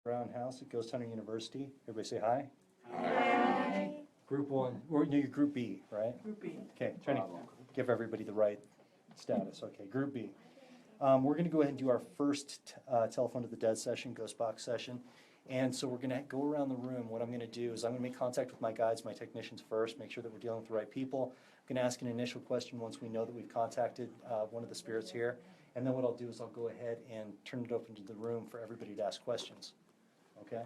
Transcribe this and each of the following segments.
Brown House at Ghost Hunter University. Everybody say hi. Hi. Group one, or no, you're Group B, right? Group B. Okay, trying to give everybody the right status. Okay, Group B. We're going to go ahead and do our first telephone to the dead session, ghost box session. And so we're going to go around the room. What I'm going to do is I'm going to make contact with my guides, my technicians first, make sure that we're dealing with the right people. I'm going to ask an initial question once we know that we've contacted one of the spirits here. And then what I'll do is I'll go ahead and turn it open to the room for everybody to ask questions. Okay?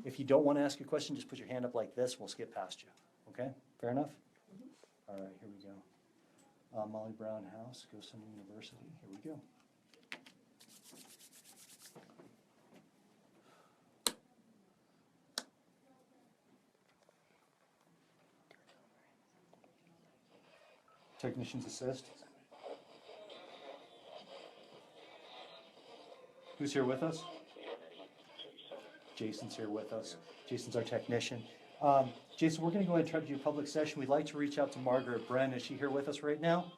If you don't want to ask a question, just put your hand up like this. We'll skip past you. Okay? Fair enough? All right, here we go. Molly Brown House, Ghost Hunter University. Here we go. Technicians assist. Who's here with us? Jason's here with us. Jason's our technician. Jason, we're going to go ahead and try to do a public session. We'd like to reach out to Margaret Bren. Is she here with us right now?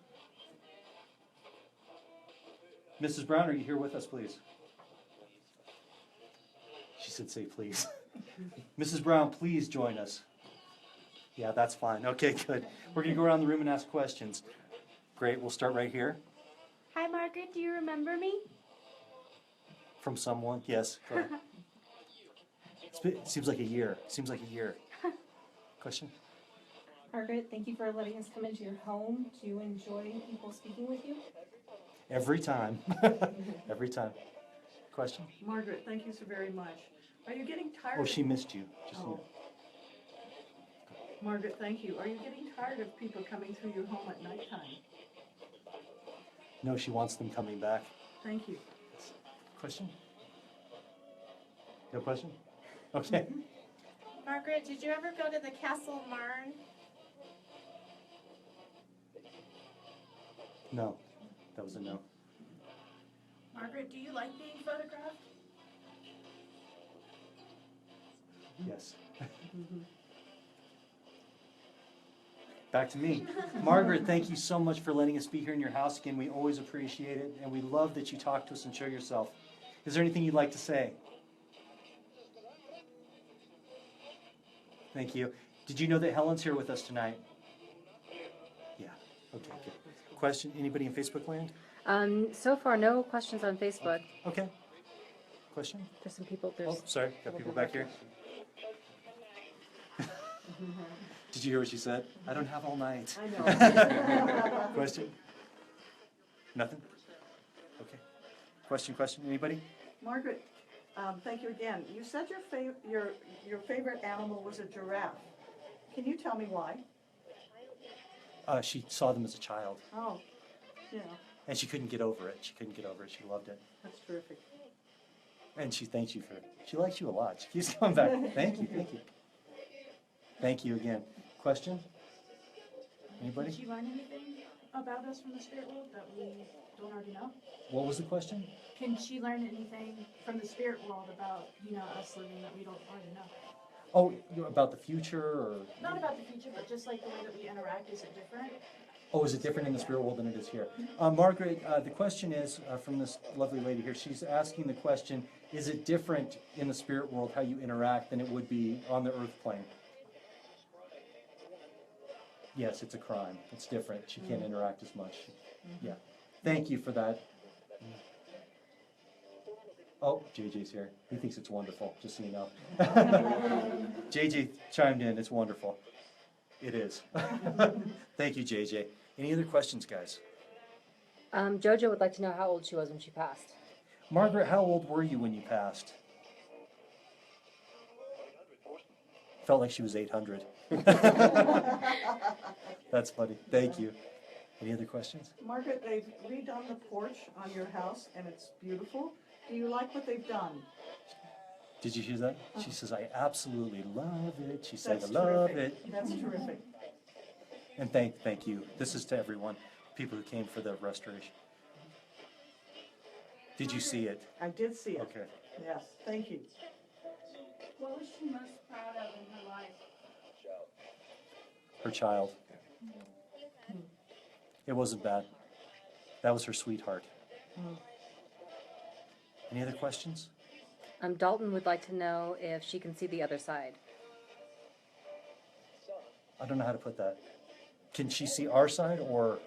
Mrs. Brown, are you here with us, please? She said say please. Mrs. Brown, please join us. Yeah, that's fine. Okay, good. We're going to go around the room and ask questions. Great, we'll start right here. Hi, Margaret. Do you remember me? From someone? Yes, go ahead. Seems like a year. Seems like a year. Question? Margaret, thank you for letting us come into your home. Do you enjoy people speaking with you? Every time. Every time. Question? Margaret, thank you so very much. Are you getting tired? Oh, she missed you. Just Margaret, thank you. Are you getting tired of people coming through your home at nighttime? No, she wants them coming back. Thank you. Question? No question? Okay. Margaret, did you ever go to the Castle Marne? No. That was a no. Margaret, do you like being photographed? Yes. Back to me. Margaret, thank you so much for letting us be here in your house again. We always appreciate it, and we love that you talk to us and show yourself. Is there anything you'd like to say? Thank you. Did you know that Helen's here with us tonight? Yeah. Okay, good. Question? Anybody in Facebook land? So far, no questions on Facebook. Okay. Question? There's some people. Oh, sorry. Got people back here. Did you hear what she said? I don't have all night. I know. Question? Nothing? Okay. Question? Anybody? Margaret, thank you again. You said your favorite animal was a giraffe. Can you tell me why? She saw them as a child, Oh, yeah, and she couldn't get over it. She She loved it. that's terrific. And she thanks you for it. She likes you a lot. She keeps coming back. Thank you. Thank you again. Question? Anybody? Did you learn anything about us from the spirit world that we don't already know? What was the question? Can she learn anything from the spirit world about, us living that we don't already know? Oh, about the future, or? Not about the future, but just like the way that we interact, is it different? Oh, is it different in the spirit world than it is here? Margaret, the question is from this lovely lady here. She's asking the question, is it different in the spirit world how you interact than it would be on the earth plane? Yes, it's a crime. It's different. She can't interact as much. Yeah. Thank you for that. Oh, JJ's here. He thinks it's wonderful, just so you know. JJ chimed in. It's wonderful. It is. Thank you, JJ. Any other questions, guys? Jojo would like to know how old she was when she passed. Margaret, how old were you when you passed? Felt like she was 800. That's funny. Thank you. Any other questions? Margaret, they've redone the porch on your house, and it's beautiful. Do you like what they've done? Did you hear that? She says, I absolutely love it. She said, I That's love terrific. it. That's terrific. And thank you. This is to everyone, people who came for the restoration. Did you see it? I did see it. Okay. Yes, thank you. What was she most proud of in her life? Her child. It wasn't bad. That was her sweetheart. Any other questions? Dalton would like to know if she can see the other side. I don't know how to put that. Can she see our side, or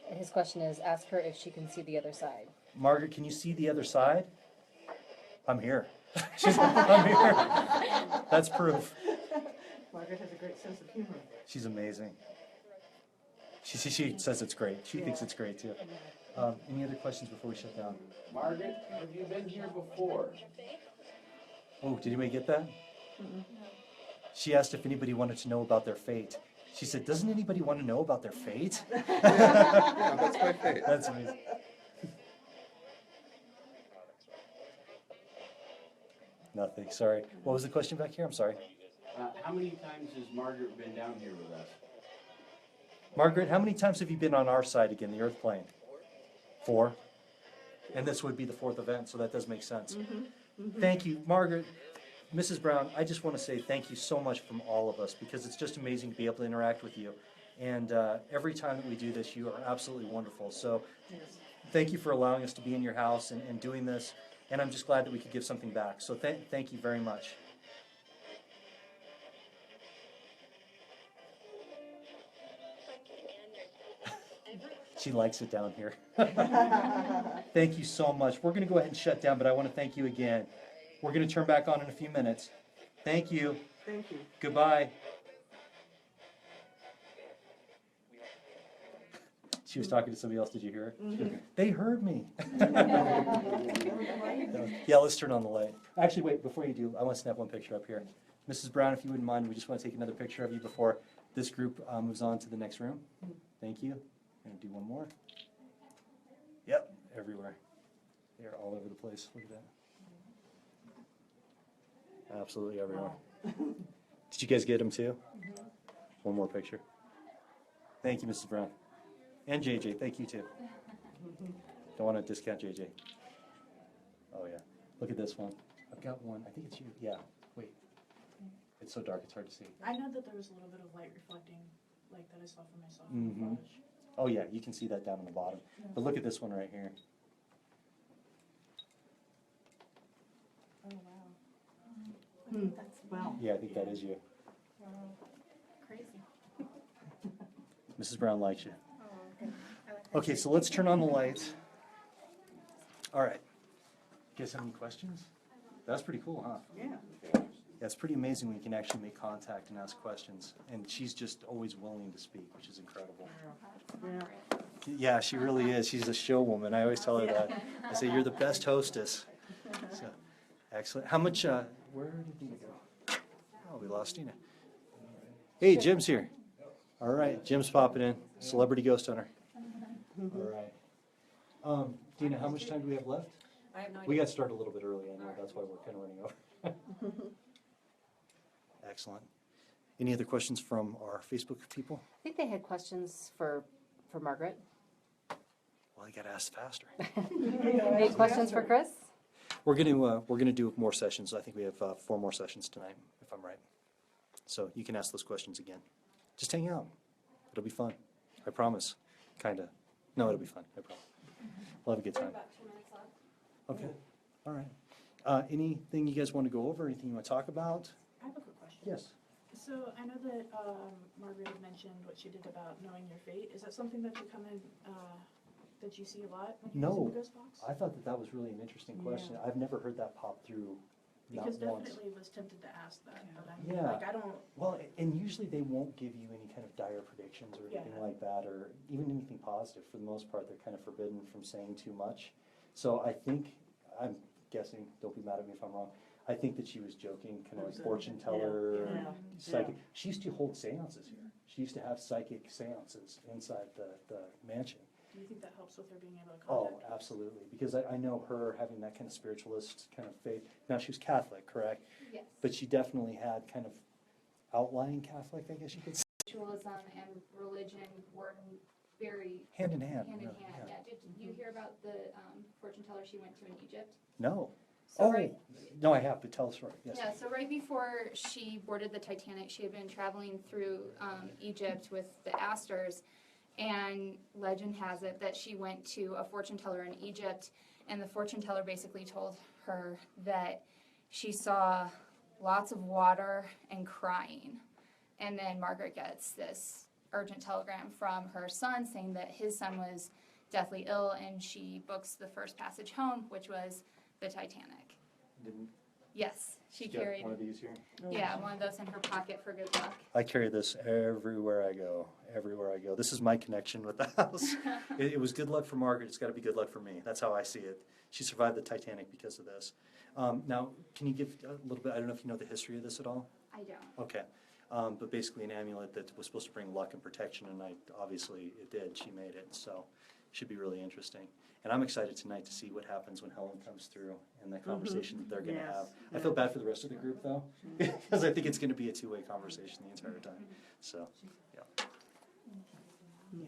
His question is, ask her if she can see the other side. Margaret, can you see the other side? I'm here. She's like, I'm here. That's proof. Margaret has a great sense of humor. She's amazing. She says it's great. She thinks it's great too. Any other questions before we shut down? Margaret, have you been here before? Oh, did anybody get that? She asked if anybody wanted to know about their fate. She said, doesn't anybody want to know about their fate? Yeah, that's my fate. That's amazing. Nothing, sorry. What was the question back here? I'm sorry. How many times has Margaret been down here with us? Margaret, how many times have you been on our side again, the earth plane? 4. And this would be the 4th event, so that does make sense. Thank you, Margaret. Mrs. Brown, I just want to say thank you so much from all of us, because it's just amazing to be able to interact with you. And every time that we do this, you are absolutely wonderful. So thank you for allowing us to be in your house and doing this. And I'm just glad that we could give something back. So thank you very much. She likes it down here. Thank you so much. We're going to go ahead and shut down, but I want to thank you again. We're going to turn back on in a few minutes. Thank you. Thank you. Goodbye. She was talking to somebody else. Did you hear her? They heard me. Yeah, let's turn on the light. Actually, wait, before you do, I want to snap one picture up here. Mrs. Brown, if you wouldn't mind, we just want to take another picture of you before this group moves on to the next room. Thank you. I'm going to do one more. Yep, everywhere. They're all over the place. Look at that. Absolutely everywhere. Did you guys get them too? One more picture. Thank you, Mrs. Brown. And JJ, thank you too. Don't want to discount JJ. Oh yeah. Look at this one. I've got one. I think it's you. Yeah. Wait. It's so dark it's hard to see. I know that there was a little bit of light reflecting, like that I saw for myself. Mhm. Oh yeah, you can see that down on the bottom. But look at this one right here. Oh, wow. That's Wow. Yeah, I think that is you. Crazy. Mrs. Brown likes you. Oh, okay. I like that. Okay, so let's turn on the lights. All right. You guys have any questions? That's pretty cool, huh? Yeah. Yeah, it's pretty amazing when you can actually make contact and ask questions. And she's just always willing to speak, which is incredible. Yeah. Yeah, she really is. She's a show woman. I always tell her that. I say, you're the best hostess. So, excellent. How much, where did Dina go? Oh, we lost Dina. Hey, Jim's here. All right, Jim's popping in. Celebrity ghost hunter. All right. Dina, how much time do we have left? I have no idea. We got started a little bit early, I know. That's why we're kind of running over. Excellent. Any other questions from our Facebook people? I think they had questions for Margaret. Well, you got to ask faster. Any questions for Chris? We're gonna do more sessions. I think we have 4 more sessions tonight, if I'm right. So you can ask those questions again. Just hang out. It'll be fun. I promise. Kinda. No, it'll be fun. I promise. We'll have a good time. About 2 minutes left. Okay. All right. Anything you guys want to go over? Anything you want to talk about? I have a quick question. Yes. So I know that Margaret had mentioned what she did about knowing your fate. Is that something that you come in, that you see a lot when you're No. using the ghost box? I thought that was really an interesting question. I've never heard that pop through. Not Because once. definitely was tempted to ask that, but I'm Yeah. like, I don't. Well, and usually they won't give you any kind of dire predictions or anything Yeah. like that, or even anything positive. For the most part, they're kind of forbidden from saying too much. So I think, I'm guessing, don't be mad at me if I'm wrong, I think that she was joking, kind of fortune teller, Yeah. psychic. She used to hold seances here. She used to have psychic seances inside the mansion. Do you think that helps with her being able to Oh, contact? absolutely, because I know her having that kind of spiritualist kind of faith. Now, she was Catholic, correct? Yes. But she definitely had kind of outlying Catholic, I guess you could say. Spiritualism and religion were very Hand in hand. hand in really, hand. yeah. Yeah. Did you hear about the fortune teller she went to in Egypt? No. So Oh, right, no, I have, but tell us, right, yes. yeah. So right before she boarded the Titanic, she had been traveling through Egypt with the Astors, and legend has it that she went to a fortune teller in Egypt, and the fortune teller basically told her that she saw lots of water and crying. And then Margaret gets this urgent telegram from her son saying that his son was deathly ill, and she books the first passage home, which was the Titanic. Didn't Yes, she get carried, one of these here? yeah, one of those in her pocket for good luck. I carry this everywhere I go, everywhere I go. This is my connection with the house. It was good luck for Margaret, it's gotta be good luck for me. That's how I see it. She survived the Titanic because of this. Now, can you give a little bit, I don't know if you know the history of this at all? I don't. Okay. But basically an amulet that was supposed to bring luck and protection, and obviously it did. She made it, so should be really interesting. And I'm excited tonight to see what happens when Helen comes through and the conversation that they're gonna Yes, have. I yeah. feel bad for the rest of the group though, because I think it's gonna be a two-way conversation the entire time, so, yeah. Anyway.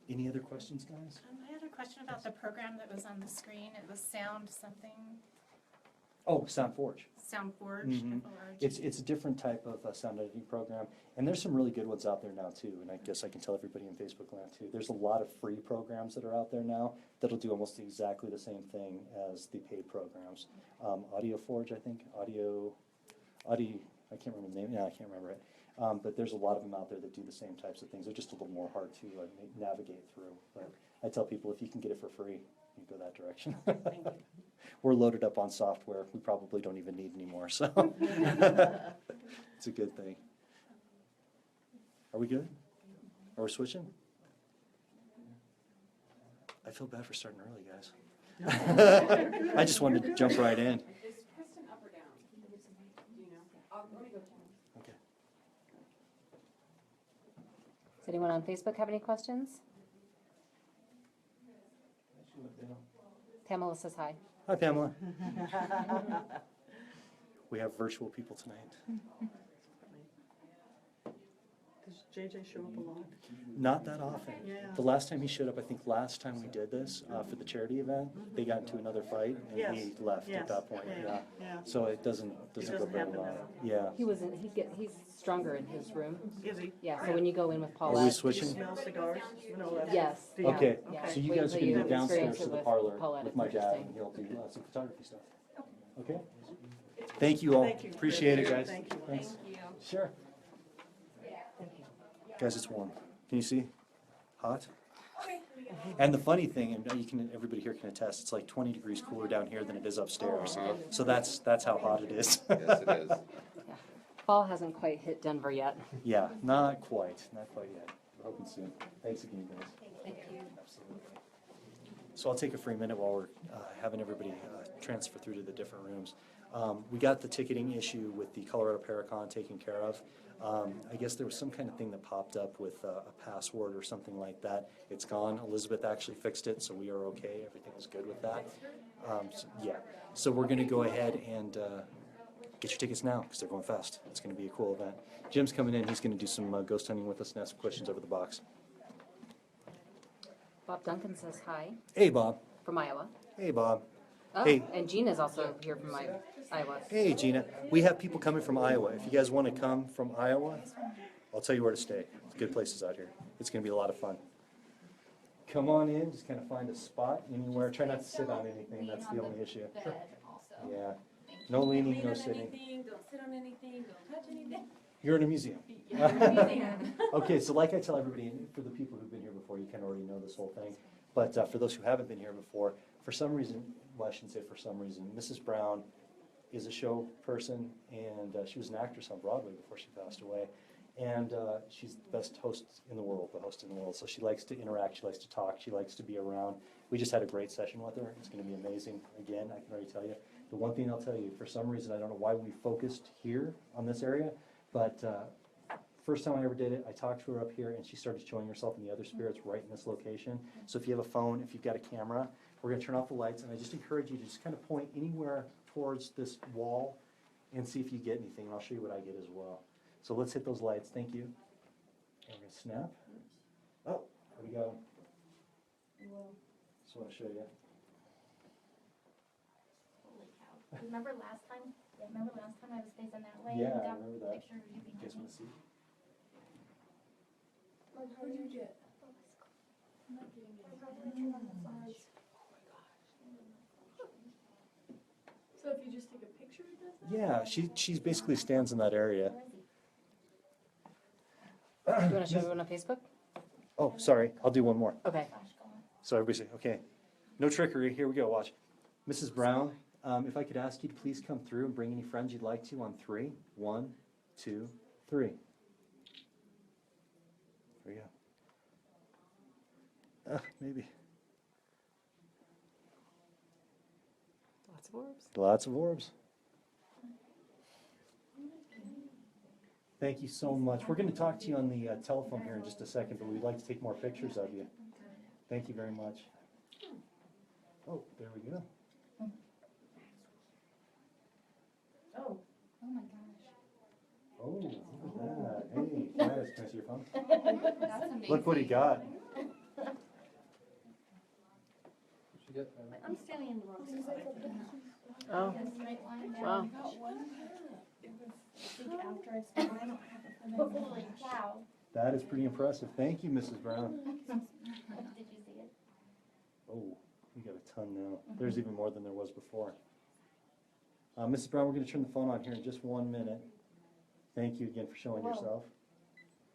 Any other questions, guys? I had a question about the program that was on the screen. It was Sound something, Oh, Sound Forge. Sound Forge. Mhm. F-O-R-G. It's a different type of sound editing program, and there's some really good ones out there now too, and I guess I can tell everybody in Facebook land too. There's a lot of free programs that are out there now that'll do almost exactly the same thing as the paid programs. Audio Forge, I think, Audio, I can't remember the name, I can't remember it. But there's a lot of them out there that do the same types of things. They're just a little more hard to navigate through. But I tell people if you can get it for free, you go that direction. We're loaded up on software we probably don't even need anymore, so it's a good thing. Are we good? Are we switching? I feel bad for starting early, guys. I just wanted to jump right in. Is Kristen up or down? Do you know? Let me go check. Okay. Does anyone on Facebook have any questions? Pamela says hi. Hi, Pamela. We have virtual people tonight. Does JJ show up a lot? Not that often. Yeah. The last time he showed up, I think last time we did this for the charity event, they got into another fight and Yes. he left Yes. at that point. Yeah. Yeah. Yeah. So it doesn't go doesn't very happen long. now. Yeah. He's stronger in his room. Is he? Yeah, so when you go in with Are we Paulette. Do you switching? smell cigars? No, that's- Yes. Do you? Okay, Yeah. so you Wait guys are till gonna you go downstairs experience to it the with parlor Paulette. with It's my dad interesting. and he'll do some photography stuff. Okay? Thank you all. Thank you. Appreciate it, guys. Thank you. Thanks. you. Sure. Guys, it's warm. Can you see? Hot? And the funny thing, and everybody here can attest, it's like 20 degrees cooler down here than it is upstairs. So that's how hot it is. Yes, it is. Fall hasn't quite hit Denver yet. Yeah, not quite yet. We're hoping soon. Thanks again, guys. Thank you. Absolutely. So I'll take a free minute while we're having everybody transfer through to the different rooms. We got the ticketing issue with the Colorado Paracon taken care of. I guess there was some kind of thing that popped up with a password or something like that. It's gone. Elizabeth actually fixed it, so we are okay. Everything was good with that. Yeah. So we're going to go ahead and get your tickets now because they're going fast. It's going to be a cool event. Jim's coming in. He's going to do some ghost hunting with us and ask some questions over the box. Bob Duncan says hi Hey, Bob. from Iowa. Hey, Bob. Oh, Hey. and Gina's also here from Iowa. Hey, Gina. We have people coming from Iowa. If you guys want to come from Iowa, I'll tell you where to stay. It's good places out here. It's going to be a lot of fun. Come on in. Just kind of find a spot anywhere. Try not to sit on anything. That's the only issue. Yeah. No leaning, no sitting. Don't sit on anything, don't touch anything. You're in a museum. Okay, so like I tell everybody, and for the people who've been here before, you kind of already know this whole thing. But for those who haven't been here before, for some reason, well, I shouldn't say for some reason, Mrs. Brown is a show person, and she was an actress on Broadway before she passed away. And she's the best host in the world, the host in the world. So she likes to interact, she likes to talk, she likes to be around. We just had a great session with her. It's going to be amazing. Again, I can already tell you. The one thing I'll tell you, for some reason, I don't know why we focused here on this area, but first time I ever did it, I talked to her up here, and she started showing herself and the other spirits right in this location. So if you have a phone, if you've got a camera, we're going to turn off the lights, and I just encourage you to just kind of point anywhere towards this wall and see if you get anything, and I'll show you what I get as well. So let's hit those lights. Thank you. And we're going to snap. Oh, already got them. Just want to show you. Remember last time? Yeah, remember last time I was facing that way? Yeah, and I got remember a that. picture of you You guys behind want me? to see? What'd you get? Yeah, she basically stands in that area. Do you wanna show everyone on Facebook? Oh, sorry, I'll do one more. Okay. So everybody say, okay, no trickery, here we go, watch. Mrs. Brown, if I could ask you to please come through and bring any friends you'd like to on 3. 1, 2, 3. There we go. Maybe. Lots of orbs. Lots of orbs. Thank you so much. We're going to talk to you on the telephone here in just a second, but we'd like to take more pictures of you. Thank you very much. Oh, there we go. Oh my gosh. Oh, look at that. Hey, Gladys, can I see your phone? That's amazing. Look what he got. I'm standing in the wrong spot. Oh, Straight line there. wow. After it's done, I don't have a holy cow. That is pretty impressive. Thank you, Mrs. Brown. Did you see it? Oh, we got a ton now. There's even more than there was before. Mrs. Brown, we're going to turn the phone on here in just 1 minute. Thank you again for showing yourself.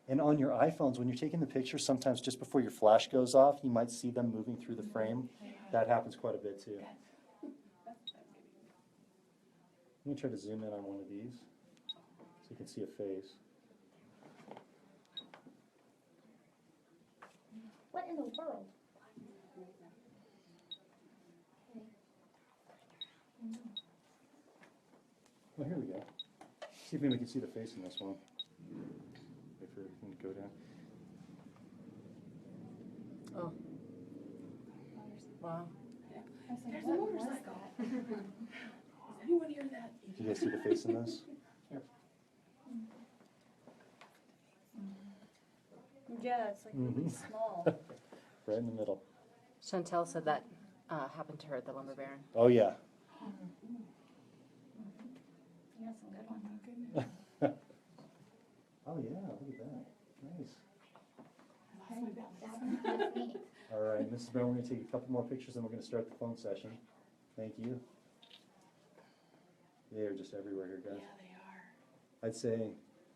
And on your iPhones, when you're taking the picture, sometimes just before your flash goes off, you might see them moving through the frame. That happens quite a bit too. I'm going to try to zoom in on one of these so you can see a face. What in the world? Well, here we go. See if maybe we can see the face in this one. Wait for everything to go down. Oh. Wow. There's a motorcycle. Does anyone hear that? Do you guys see the face in this? Yeah, it's like really small. Right in the middle. Chantel said that happened to her at the lumber baron. Oh, yeah. You got some good ones. Oh, yeah, look at that. Nice. That's neat. All right, Mrs. Brown, we're going to take a couple more pictures and we're going to start the phone session. Thank you. They're just everywhere here, guys. Yeah, they are. I'd say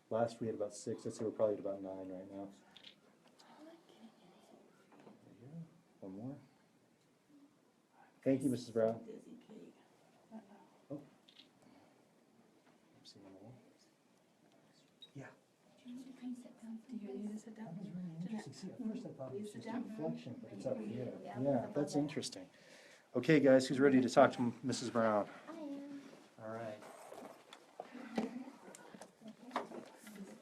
last we had about 6. I'd say we're probably at about 9 right now. There you go. One more. Thank you, Mrs. Brown. Oh. I'm seeing them all. Yeah. Do you need to sit down? Do you need to sit down? That was really interesting. See, at first I thought it was Sit just a down. reflection, but it's up here. Yeah, Yeah, above that's it. interesting. Okay, guys, who's ready to talk to Mrs. Brown? I am. All right.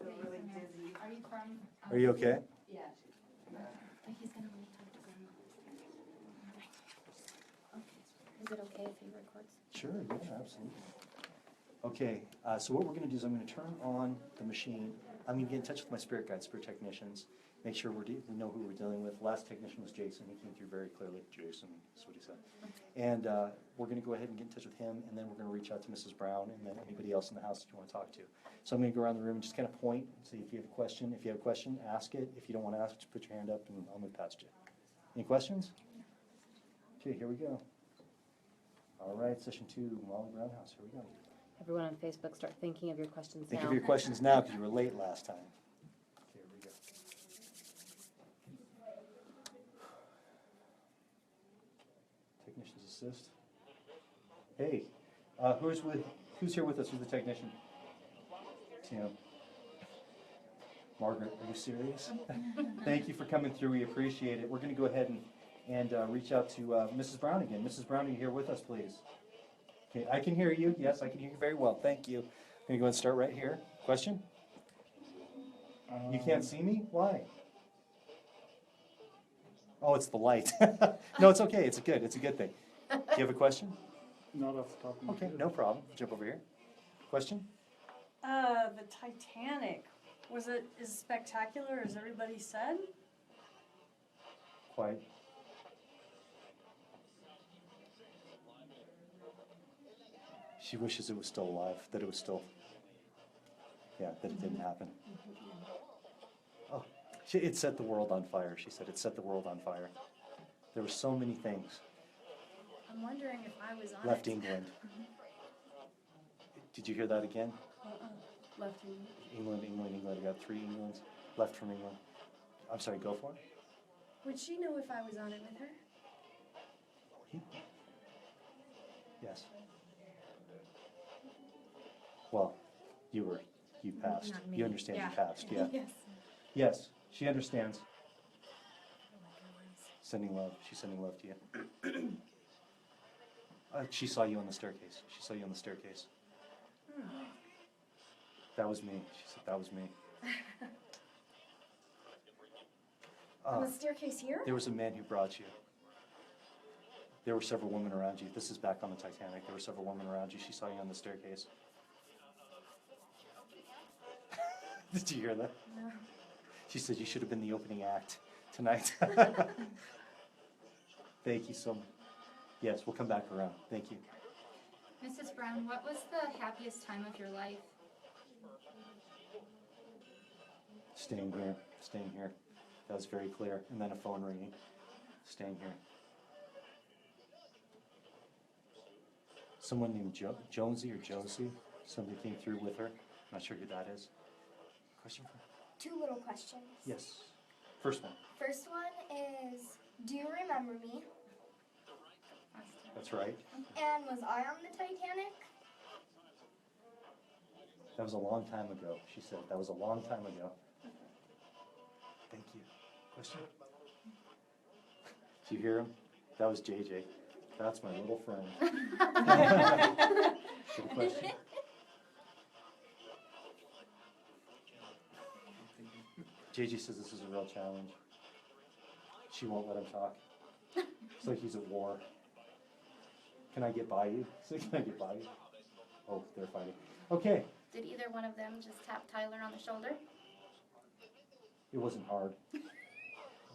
Really dizzy. Are you from? Are you okay? Yeah. He's gonna let me talk to grandma. Okay. Is it okay if he records? Sure, yeah, absolutely. Okay, so what we're going to do is I'm going to turn on the machine. I'm going to get in touch with my spirit guides, spirit technicians, make sure we know who we're dealing with. Last technician was Jason. He came through very clearly. Jason, that's what he said. And we're going to go ahead and get in touch with him, and then we're going to reach out to Mrs. Brown and then anybody else in the house that you want to talk to. So I'm going to go around the room and just kind of point and see if you have a question. If you have a question, ask it. If you don't want to ask, just put your hand up and I'll move past you. Any questions? Okay, here we go. All right, session 2, Molly Brown House. Here we go. Everyone on Facebook, start thinking of your questions Think now. of your questions now because you were late last time. Okay, here we go. Technicians assist. Hey, who's here with us? Who's the technician? Tim. Margaret, are you serious? Thank you for coming through. We appreciate it. We're going to go ahead and reach out to Mrs. Brown again. Mrs. Brown, are you here with us, please? Okay, I can hear you. Yes, I can hear you very well. Thank you. I'm going to go and start right here. Question? You can't see me? Why? Oh, it's the light. No, it's okay. It's good. It's a good thing. Do you have a question? Not off the top of my Okay, head. no problem. Jump over here. Question? The Titanic, was it as spectacular as everybody said? Quite. She wishes it was still alive, that it was still, yeah, that it didn't happen. Oh, it set the world on fire, she said. It set the world on fire. There were so many things. I'm wondering if I was on Left it. England. Did you hear that again? Left hand. England, England, England. I got 3 Englands left from England. I'm sorry, go for it. Would she know if I was on it with her? Yes. Well, you passed. Not me. You understand Yeah. you passed, yeah. Yes. Yes, she understands. Sending love. She's sending love to you. She saw you on the staircase. She saw you on the staircase. That was me. She said, that was me. On the staircase here? There was a man who brought you. There were several women around you. This is back on the Titanic. There were several women around you. She saw you on the staircase. Did you hear that? No. She said you should have been the opening act tonight. Thank you so much. Yes, we'll come back around. Thank you. Mrs. Brown, what was the happiest time of your life? Staying here. Staying here. That was very clear. And then a phone ringing. Staying here. Someone named Jonesy or Josie. Somebody came through with her. I'm not sure who that is. Question for her? 2 little questions. Yes. First one. First one is, do you remember me? That's right. And was I on the Titanic? That was a long time ago, she said. That was a long time ago. Thank you. Question? Did you hear him? That was JJ. That's my little friend. Good question. JJ says this is a real challenge. She won't let him talk. It's like he's at war. Can I get by you? Can I get by you? Oh, they're fighting. Okay. Did either one of them just tap Tyler on the shoulder? It wasn't hard.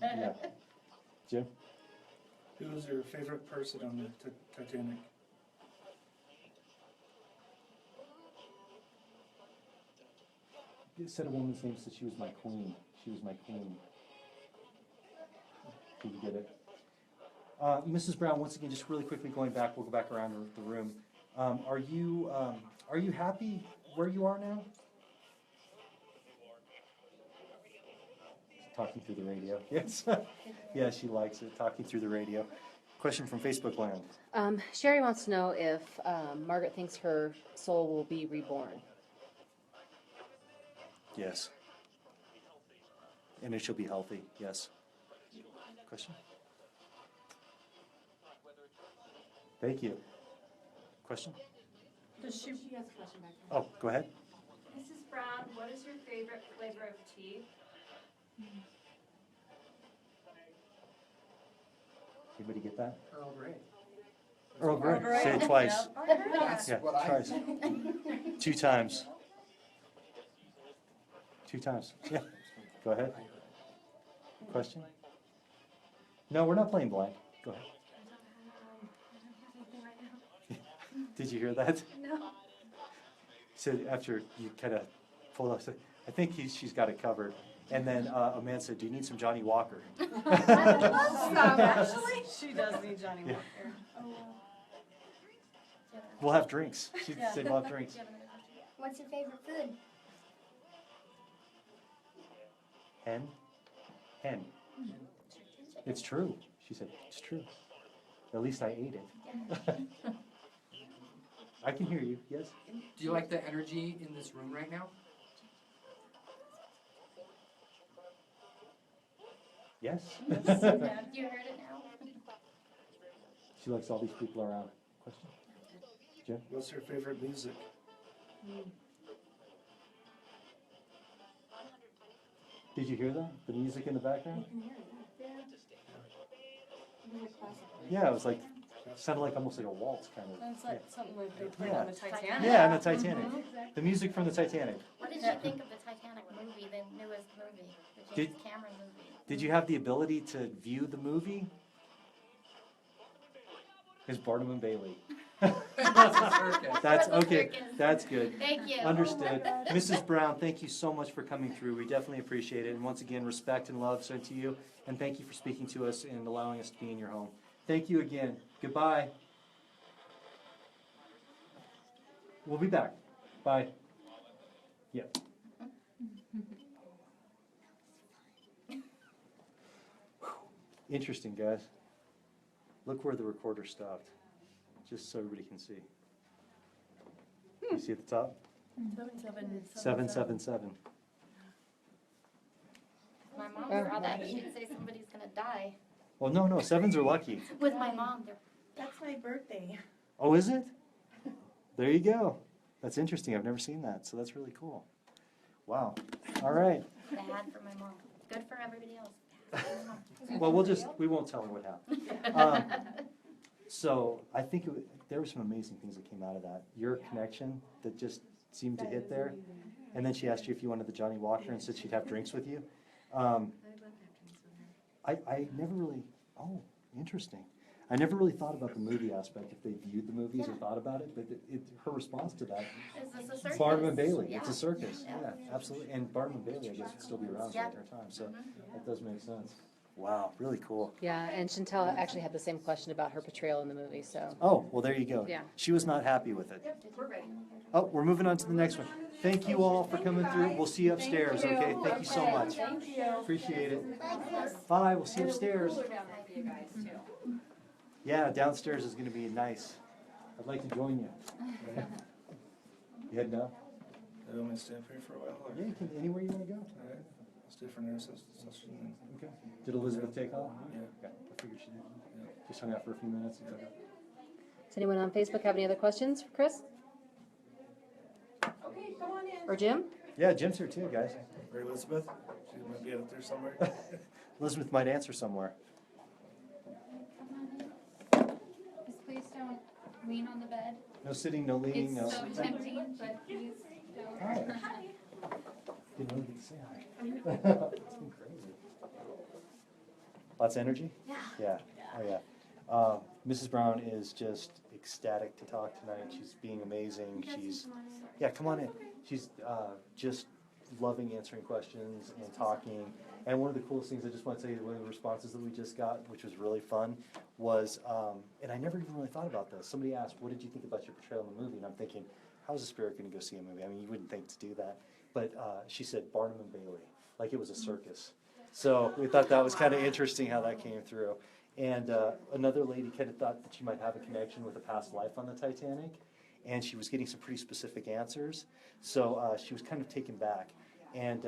Yeah. Jim? Who was your favorite person on the Titanic? You said a woman's name, said she was my queen. She was my queen. Did you get it? Mrs. Brown, once again, just really quickly going back, we'll go back around the room. Are you happy where you are now? Talking through the radio. Yes. Yeah, she likes it, talking through the radio. Question from Facebook land. Sherry wants to know if Margaret thinks her soul will be reborn. Yes. And it shall be healthy, yes. Question? Thank you. Question? Does she? She has a question back there. Oh, go ahead. Mrs. Brown, what is your favorite flavor of tea? Anybody get that? Earl Grey. Earl Grey. Grey. Say it twice. That's Yeah, what I twice. 2 times. 2 times. Yeah. Go ahead. Question? No, we're not playing blind. Go ahead. Did you hear that? No. So after you kind of pulled off, I think she's got it covered. And then a man said, "Do you need some Johnny Walker?" Actually, she does need Johnny Yeah. Walker. We'll have drinks. She Yeah. said we'll have drinks. What's your favorite food? Hen? Hen. It's true. She said, it's true. At least I ate it. I can hear you, yes? Do you like the energy in this room right now? Yes. You heard it now? She likes all these people around. Question? Jim? What's your favorite music? Did you hear that? The music in the background? Yeah, it was like, sounded like almost like a waltz kind of. That's like something like they played Yeah. on the Titanic. Yeah, on the Titanic. The music from the Titanic. What did you think of the Titanic movie, the newest movie, the James Cameron movie? Did you have the ability to view the movie? It's Barnum and Bailey. That's a circus. That's What's the okay. circus? That's good. Thank you. Understood. Mrs. Brown, thank you so much for coming through. We definitely appreciate it. And once again, respect and love sent to you. And thank you for speaking to us and allowing us to be in your home. Thank you again. Goodbye. We'll be back. Bye. Yep. Interesting, guys. Look where the recorder stopped, just so everybody can see. You see at the top? 777. My mom saw that, she'd say somebody's gonna die. Well, no, sevens are lucky. With my mom, they're That's my birthday. Oh, is it? There you go. That's interesting. I've never seen that, so that's really cool. Wow. All right. bad for my mom. Good for everybody else. Bad for my mom. Well, we won't tell her what happened. So I think there were some amazing things that came out of that. Your connection that just seemed to hit there. And then she asked you if you wanted the Johnny Walker and said she'd have drinks with you. I never really, interesting. I never really thought about the movie aspect, if they viewed the movies or thought about it, but her response to that, Is this a circus? Barnum and Bailey, Yeah. it's a circus, Yeah. yeah, absolutely. And Barnum and Bailey, I guess, would still be around Yeah. at their time, so that does make sense. Wow, really cool. Yeah, and Chantel actually had the same question about her portrayal in the movie, so. Oh, well, there you go. Yeah. She was not happy with it. Oh, we're moving on to the next one. Thank you all for coming through. We'll see you upstairs, okay? Thank you so much. Appreciate it. Bye, we'll see you upstairs. Yeah, downstairs is gonna be nice. I'd like to join you. You heading out? I want me to stay up here for a while? Or? Yeah, you can, anywhere you wanna go. All right. I'll stay for nurse session. Okay. Did Elizabeth take off? Yeah. Okay, I figured she did. Just hung out for a few minutes and took off. Does anyone on Facebook have any other questions for Chris? Okay, come on in. Or Jim? Yeah, Jim's here too, guys. Or Elizabeth? She might be out there somewhere. Elizabeth might answer somewhere. Just please don't lean on the bed. No sitting, no leaning, no. It's so tempting, but please don't. Hi. Didn't really get to say hi. It's been crazy. Lots of energy? Yeah. Yeah, oh yeah. Mrs. Brown is just ecstatic to talk tonight. She's being amazing. She's, yeah, come on in. She's just loving answering questions and talking. And one of the coolest things, I just want to say, one of the responses that we just got, which was really fun, was, and I never even really thought about this. Somebody asked, what did you think about your portrayal in the movie? And I'm thinking, how's a spirit going to go see a movie? I mean, you wouldn't think to do that. But she said Barnum and Bailey, like it was a circus. So we thought that was kind of interesting how that came through. And another lady kind of thought that she might have a connection with a past life on the Titanic. And she was getting some pretty specific answers. So she was kind of taken back. And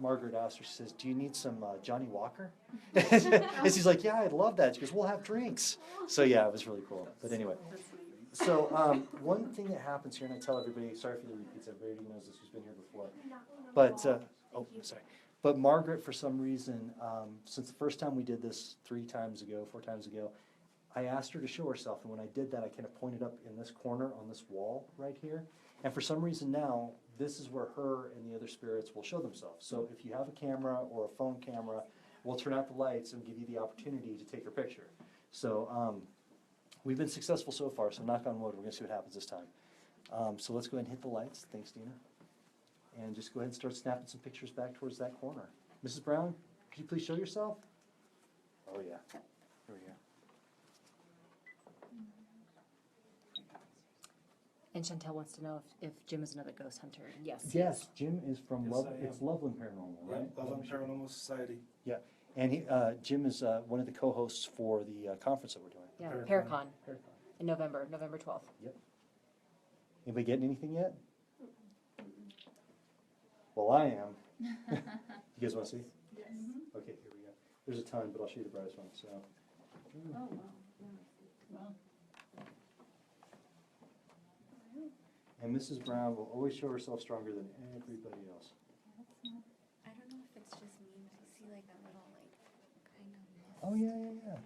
Margaret asked her, she says, do you need some Johnny Walker? And she's like, yeah, I'd love that. She goes, we'll have drinks. So yeah, it was really cool. But anyway. So one thing that happens here, and I tell everybody, sorry for the repeats, everybody knows this who's been here before. But, sorry. But Margaret, for some reason, since the first time we did this 4 times ago, I asked her to show herself. And when I did that, I kind of pointed up in this corner on this wall right here. And for some reason now, this is where her and the other spirits will show themselves. So if you have a camera or a phone camera, we'll turn out the lights and give you the opportunity to take her picture. So we've been successful so far, so knock on wood, we're going to see what happens this time. So let's go ahead and hit the lights. Thanks, Dina. And just go ahead and start snapping some pictures back towards that corner. Mrs. Brown, could you please show yourself? Oh, yeah. Here we go. And Chantel wants to know if Jim is another ghost hunter. Yes. Yes, Jim is from Yes, I am. Loveland Paranormal, Yeah, right? Loveland Paranormal Society. Yeah, and Jim is one of the co-hosts for the conference that we're doing. Yeah, Paracon. Paracon in November 12th. Yep. Anybody getting anything yet? Well, I am. You guys want to see? Yes. Okay, here we go. There's a ton, but I'll show you the brightest one. So. Oh, wow. And Mrs. Brown will always show herself stronger than everybody else. I don't know if it's just me, but I see like a little kind of. Oh yeah.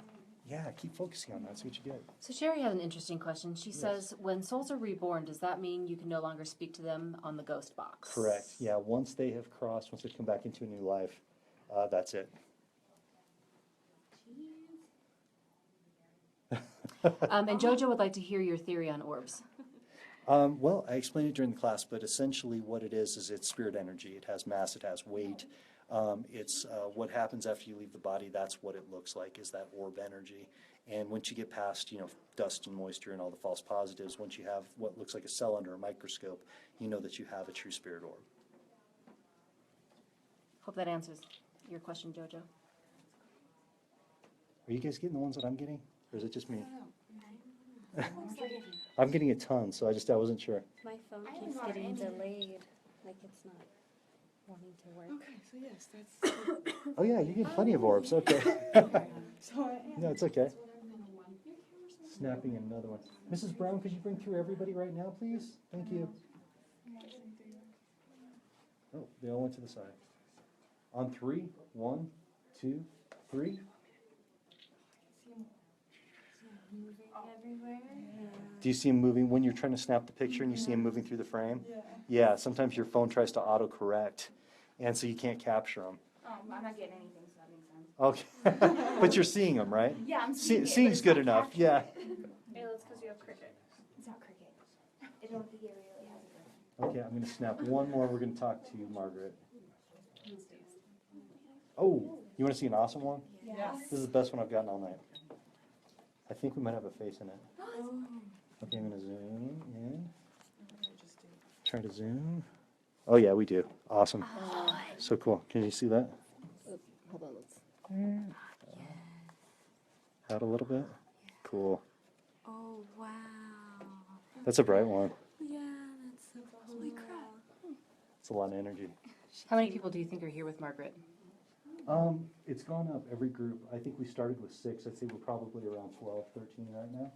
Yeah, keep focusing on that. See what you get. So Sherry had an interesting question. She Yes. says, when souls are reborn, does that mean you can no longer speak to them on the ghost box? Correct. Yeah. Once they've come back into a new life, that's it. And JoJo would like to hear your theory on orbs. Well, I explained it during the class, but essentially what it is it's spirit energy. It has mass, it has weight. It's what happens after you leave the body. That's what it looks like, is that orb energy. And once you get past, dust and moisture and all the false positives, once you have what looks like a cell under a microscope, you know that you have a true spirit orb. Hope that answers your question, Jojo. Are you guys getting the ones that I'm getting? Or is it just me? I'm getting a ton, so I wasn't sure. My phone keeps getting delayed, like it's not wanting to work. Okay, so yes, that's. Oh yeah, you get plenty of orbs, okay. So I am. No, it's okay. Snapping another one. Mrs. Brown, could you bring through everybody right now, please? Thank you. Oh, they all went to the side. On 3, 1, 2, 3. Moving everywhere. Do you see him moving when you're trying to snap the picture and you see him moving through the frame? Yeah. Yeah, sometimes your phone tries to autocorrect, and so you can't capture them. I'm not getting anything, so that makes sense. Okay, but you're seeing them, right? Yeah, I'm seeing it, but Seeing's it's good not enough, captured. yeah. Ayla, it's because you have cricket. It's not cricket. I don't think it really has a cricket. Okay, I'm gonna snap one more. We're gonna talk to you, Margaret. Oh, you wanna see an awesome one? Yes. This is the best one I've gotten all night. I think we might have a face in it. Okay, I'm gonna zoom in. Try to zoom. Oh yeah, we do. Awesome. So cool. Can you see that? Hold on, let's. Out a little bit. Cool. Oh, wow. That's a bright one. Yeah, that's so holy crap. It's a lot of energy. How many people do you think are here with Margaret? It's gone up every group. I think we started with 6. I'd say we're probably around 12, 13 right now.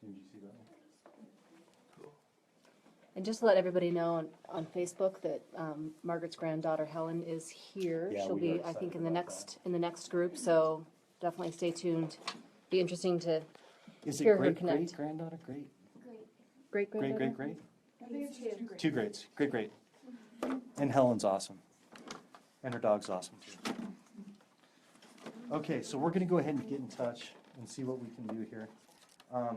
Did you see that one? And just to let everybody know on Facebook that Margaret's granddaughter Helen is here. Yeah, She'll we be, are I think, excited in the about next group. So definitely stay tuned. Be interesting to Is hear it her great, connect. great granddaughter? Great. Great Great, granddaughter. great, great? I think it's just 2 2 grades. Great, great. And Helen's awesome. And her dog's awesome too. Okay, so we're gonna go ahead and get in touch and see what we can do here.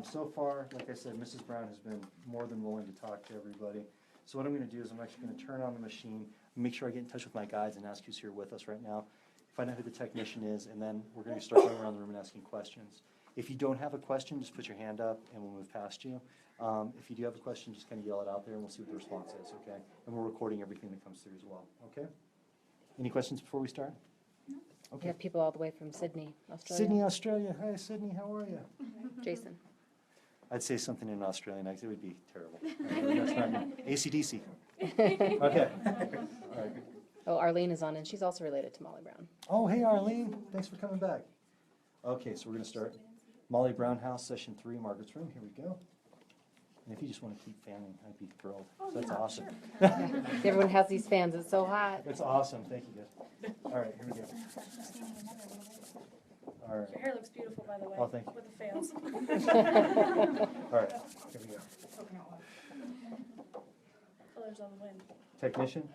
So far, like I said, Mrs. Brown has been more than willing to talk to everybody. So what I'm gonna do is I'm actually gonna turn on the machine, make sure I get in touch with my guides and ask who's here with us right now, find out who the technician is, and then we're gonna start going around the room and asking questions. If you don't have a question, just put your hand up and we'll move past you. If you do have a question, just kind of yell it out there and we'll see what the response is, okay? And we're recording everything that comes through as well, okay? Any questions before we start? We Okay. have people all the way from Sydney, Australia. Sydney, Australia. Hi, Sydney, how are you? Jason. I'd say something in Australian accent. It would be terrible. That's not good. AC/DC. Okay. All right. Oh, Arlene is on, and she's also related to Molly Brown. Oh, hey, Arlene. Thanks for coming back. Okay, so we're going to start. Molly Brown House, session 3, Margaret's room. Here we go. And if you just want to keep fanning, I'd be thrilled. That's awesome. Everyone has these fans. It's so hot. That's awesome. Thank you, guys. All right, here we go. All right. Your hair looks beautiful, by the way. Oh, thank you. With the fails. All right, here we go. Colors on the wind. Technician?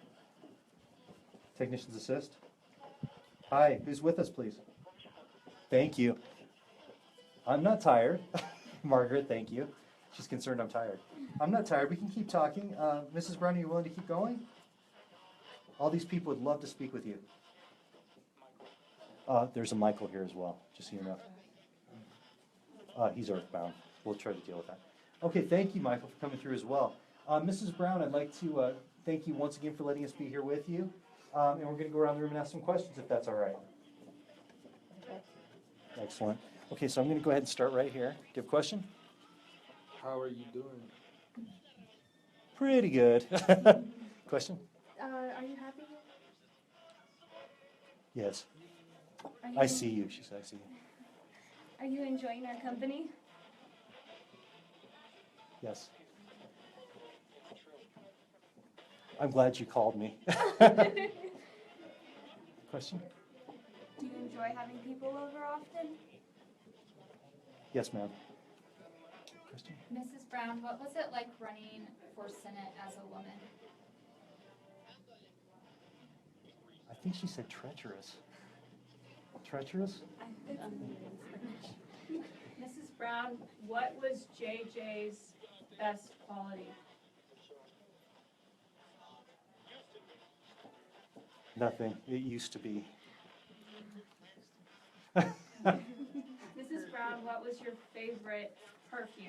Technician's assist? Hi, who's with us, please? Thank you. I'm not tired. Margaret, thank you. She's concerned I'm tired. I'm not tired. We can keep talking. Mrs. Brown, are you willing to keep going? All these people would love to speak with you. There's a Michael here as well, just so you know. He's earthbound. We'll try to deal with that. Okay, thank you, Michael, for coming through as well. Mrs. Brown, I'd like to thank you once again for letting us be here with you. And we're going to go around the room and ask some questions, if that's all right. Excellent. Okay, so I'm going to go ahead and start right here. Do you have a question? How are you doing? Pretty good. Question? Are you happy? Yes. Are you, I see you. She said, I see you. Are you enjoying our company? Yes. I'm glad you called me. Question? Do you enjoy having people over often? Yes, ma'am. Question? Mrs. Brown, what was it like running for Senate as a woman? I think she said treacherous. Treacherous? Mrs. Brown, what was JJ's best quality? Nothing. It used to be. Mrs. Brown, what was your favorite perfume?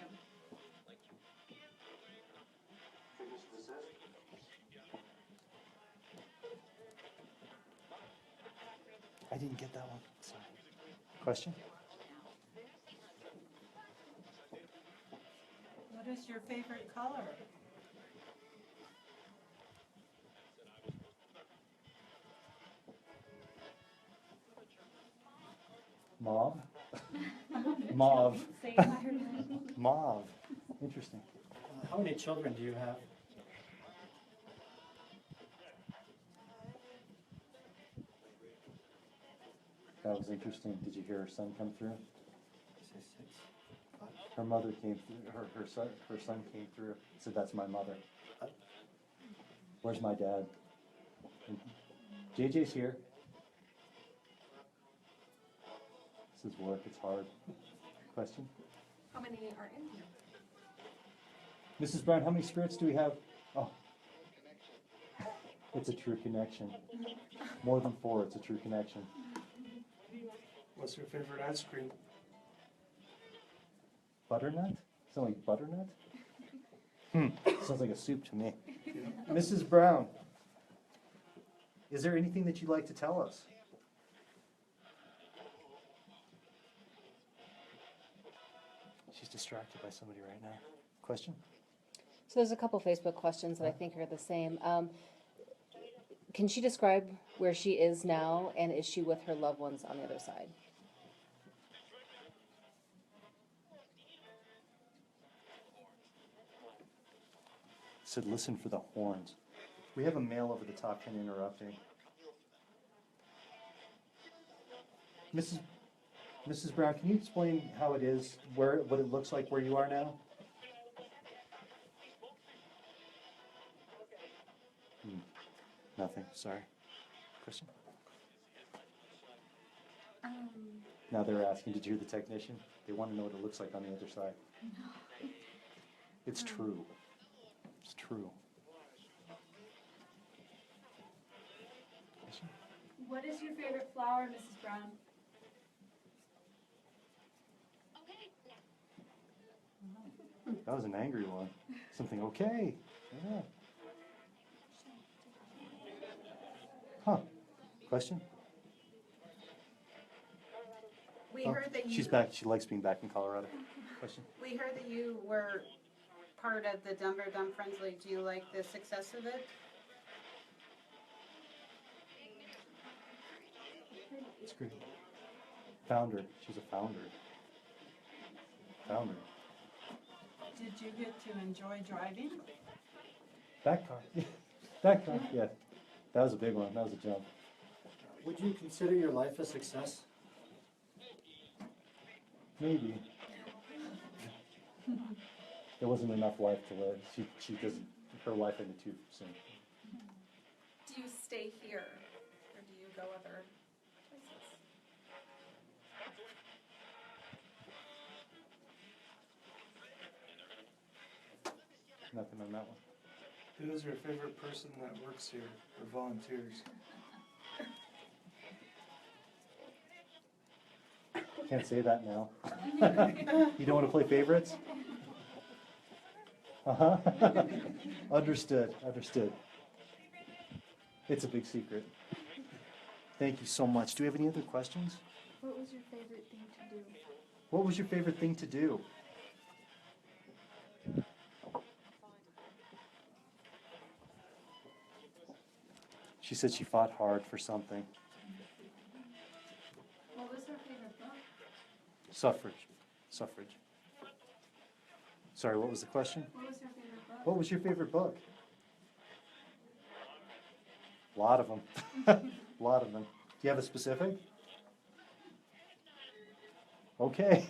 I didn't get that one. Sorry. Question? What is your favorite color? Mauve? Mauve. Mauve. Interesting. How many children do you have? That was interesting. Did you hear her son come through? Her mother came through, her son came through, said, "That's my mother." Where's my dad? JJ's here. This is work, it's hard. Question? How many are in here? Mrs. Brown, how many spirits do we have? Oh. It's a true connection. More than 4, it's a true connection. What's your favorite ice cream? Butternut? Sound like butternut? Sounds like a soup to me. Mrs. Brown, is there anything that you'd like to tell us? She's distracted by somebody right now. Question? So there's a couple Facebook questions that I think are the same. Can she describe where she is now, and is she with her loved ones on the other side? Said, listen for the horns. We have a male over the top pin interrupting. Mrs. Brown, can you explain how it is, what it looks like where you are now? Nothing, sorry. Question? Now they're asking, did you hear the technician? They want to know what it looks like on the other side. It's true. It's true. Question? What is your favorite flower, Mrs. Brown? That was an angry one. Something okay. Yeah. Huh. Question? We Oh, heard that you. she's back. She likes being back in Colorado. Question? We heard that you were part of the Denver Dumb Friends League. Do you like the success of it? It's great. Founder. She's a founder. Founder. Did you get to enjoy driving? That car. That car. Yeah. That was a big one. That was a jump. Would you consider your life a success? Maybe. There wasn't enough life to live. She doesn't. Her life ended too soon. Do you stay here, or do you go other places? Nothing on that one. Who is your favorite person that works here or volunteers? Can't say that now. You don't want to play favorites? Uh-huh. Understood, understood. It's a big secret. Thank you so much. Do we have any other questions? What was your favorite thing to do? What was your favorite thing to do? She said she fought hard for something. What was her favorite book? Suffrage. Suffrage. Sorry, what was the question? What was her favorite book? What was your favorite book? A lot of them. A lot of them. Do you have a specific? Okay.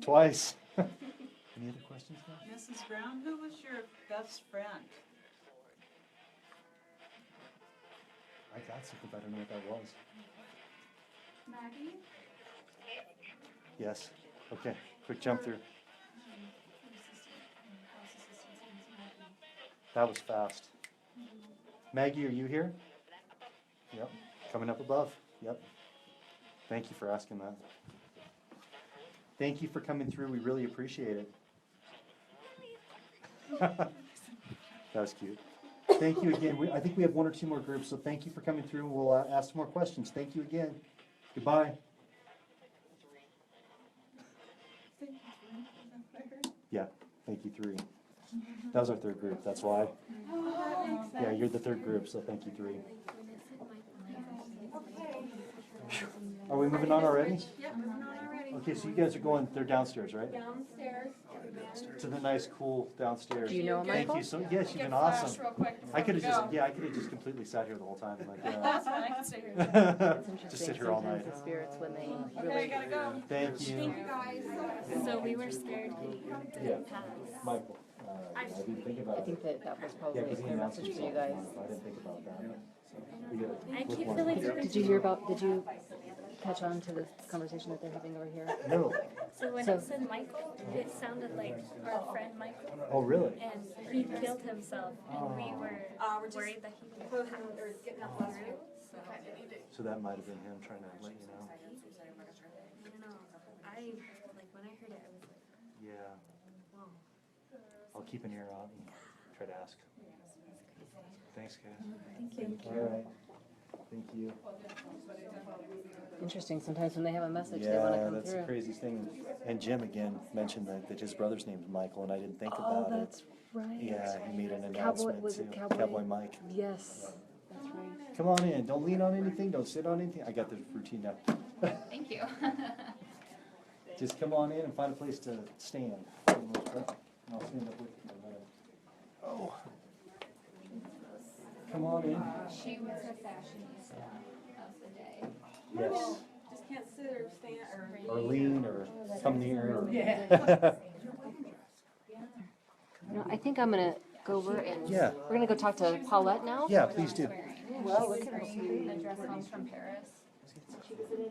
Twice. Any other questions now? Mrs. Brown, who was your best friend? I got something, but I don't know what that was. Maggie? Yes. Okay. Quick jump through. That was fast. Maggie, are you here? Yep, coming up above, yep. Thank you for asking that. Thank you for coming through, we really appreciate it. That was cute. Thank you again. I think we have one or two more groups, so thank you for coming through. We'll ask some more questions. Thank you again. Goodbye. Yeah, thank you, 3. That was our third group, that's why. Yeah, you're the third group, so thank you, 3. Are we moving on already? Yep, moving on already. Okay, so you guys are going, they're downstairs, right? Downstairs. To the nice, cool downstairs. Do you know Thank Michael? you so, yes, you've Get been flash awesome. real quick I before could we have go. just, yeah, I could have just completely sat here the whole time, like, That's fine, I can stay here. It's just interesting, sit here all sometimes night. the spirits when they Okay, really. gotta go. Thank you. So we were scared he Yeah, didn't pass. Michael, I didn't think about I it. think that was probably Yeah, a 'cause he clear announced message for you himself. guys. I didn't think about that. So, we did it. I With keep one. feeling Did you hear about, did you catch on to the conversation that they're having over here? No. So when So- it said Michael, it sounded like our friend Michael. Oh, really? And he killed himself, and we were worried that he would pass through. So that might have been him trying to let you know. I don't know. Like when I heard it, I was like, Yeah. I'll keep an ear out and try to ask. Thanks, guys. thank you. All right. Thank you. Interesting, sometimes when they have a message, they wanna Yeah, come that's the through. craziest thing. And Jim again mentioned that his brother's name's Michael, and I didn't think Oh, about it. that's right. Yeah, he made an Cowboy, announcement was too. it Cowboy? Mike. Yes, that's right. Come on in. Don't lean on anything. Don't sit on anything. I got the routine now. Thank you. Just come on in and find a place to stand. For the most part. And I'll stand up with you for a minute. Oh. Come on in. She was a fashionista of the day. Yes. Just can't sit or stand or. Or lean or come near. Or You know, I think I'm gonna go over and, Yeah. we're gonna go talk to Paulette now. Yeah, please do. Well, look at Bring the dress home from Paris.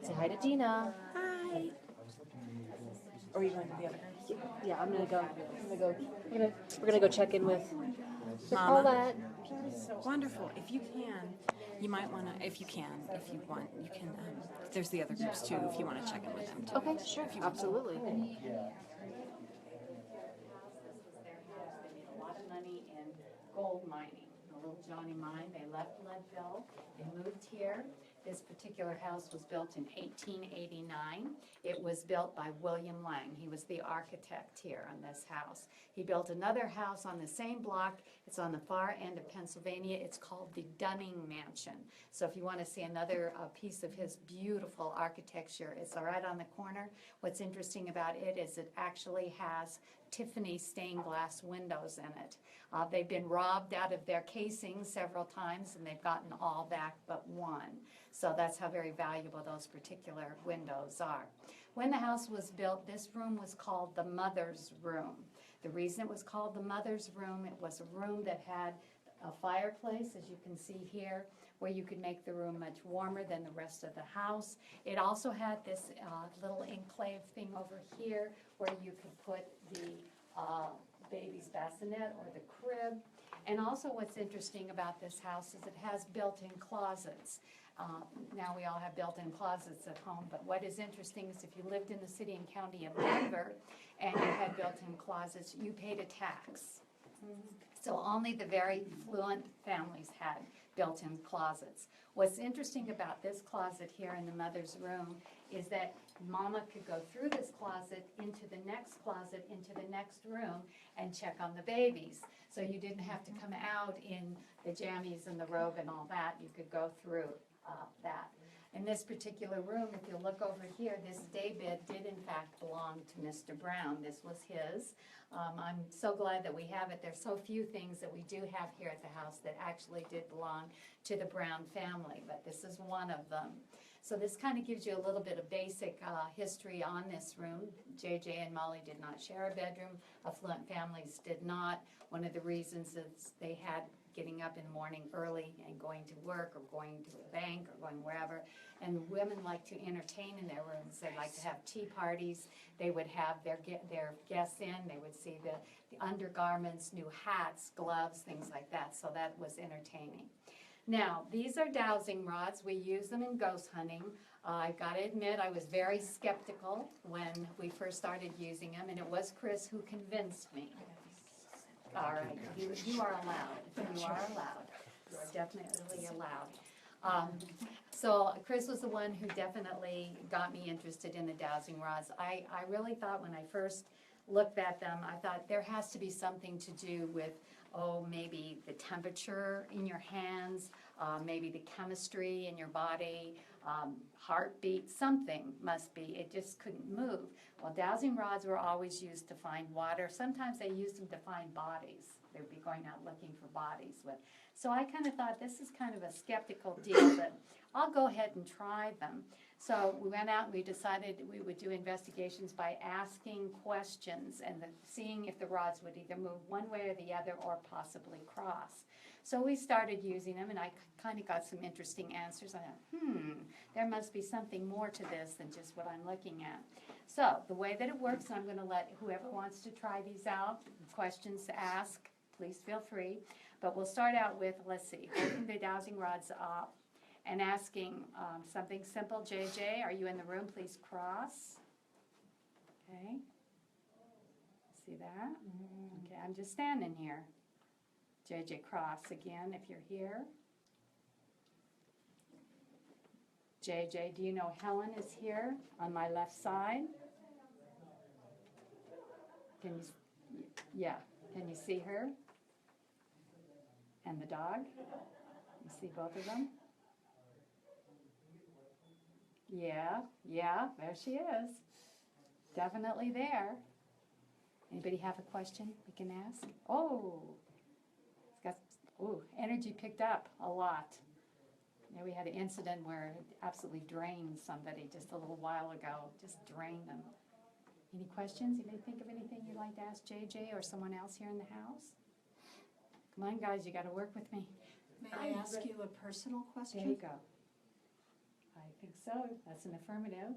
Say hi to Dina. Hi. Or are you going to the other groups? Yeah, I'm gonna go, we're gonna go check in with Mama. Paulette. Wonderful. If you can, you might want to, if you want, you can, there's the other groups too, if you want to check in with them too. Okay, sure, absolutely. They made a lot of money in gold mining, the little Johnny mine. They left Leadville, they moved here. This particular house was built in 1889. It was built by William Lang. He was the architect here on this house. He built another house on the same block. It's on the far end of Pennsylvania. It's called the Dunning Mansion. So if you want to see another piece of his beautiful architecture, it's right on the corner. What's interesting about it is it actually has Tiffany stained glass windows in it. They've been robbed out of their casings several times, and they've gotten all back but one. So that's how very valuable those particular windows are. When the house was built, this room was called the mother's room. The reason it was called the mother's room, it was a room that had a fireplace, as you can see here, where you could make the room much warmer than the rest of the house. It also had this little enclave thing over here where you could put the baby's bassinet or the crib. And also what's interesting about this house is it has built-in closets. Now we all have built-in closets at home, but what is interesting is if you lived in the city and county of Denver and you had built-in closets, you paid a tax. So only the very affluent families had built-in closets. What's interesting about this closet here in the mother's room is that Mama could go through this closet into the next closet, into the next room, and check on the babies. So you didn't have to come out in the jammies and the robe and all that. You could go through that. In this particular room, if you look over here, this daybed did in fact belong to Mr. Brown. This was his. I'm so glad that we have it. There's so few things that we do have here at the house that actually did belong to the Brown family, but this is one of them. So this kind of gives you a little bit of basic history on this room. JJ and Molly did not share a bedroom. Affluent families did not. One of the reasons is they had getting up in the morning early and going to work or going to a bank or going wherever. And women like to entertain in their rooms. They like to have tea parties. They would have their guests in. They would see the undergarments, new hats, gloves, things like that. So that was entertaining. Now, these are dowsing rods. We use them in ghost hunting. I've got to admit, I was very skeptical when we first started using them, and it was Chris who convinced me. All right, you are allowed. You are allowed. You are definitely allowed. So Chris was the one who definitely got me interested in the dowsing rods. I really thought when I first looked at them, I thought there has to be something to do with, maybe the temperature in your hands, maybe the chemistry in your body, heartbeat, something must be. It just couldn't move. Well, dowsing rods were always used to find water. Sometimes they used them to find bodies. They would be going out looking for bodies with. So I kind of thought this is kind of a skeptical deal, but I'll go ahead and try them. So we went out and we decided we would do investigations by asking questions and seeing if the rods would either move one way or the other or possibly cross. So we started using them, and I kind of got some interesting answers. I thought, there must be something more to this than just what I'm looking at. So the way that it works, and I'm going to let whoever wants to try these out, questions to ask, please feel free. But we'll start out with, let's see, holding the dowsing rods up and asking something simple. JJ, are you in the room? Please cross. Okay. See that? Okay, I'm just standing here. JJ, cross again if you're here. JJ, do you know Helen is here on my left side? Can you, yeah, can you see her? And the dog? You see both of them? Yeah, there she is. Definitely there. Anybody have a question we can ask? It's got, energy picked up a lot. Yeah, we had an incident where it absolutely drained somebody just a little while ago, just drained them. Any questions? Anybody think of anything you'd like to ask JJ or someone else here in the house? Come on, guys, you got to work with me. May I ask you a personal question? There you go. I think so. That's an affirmative.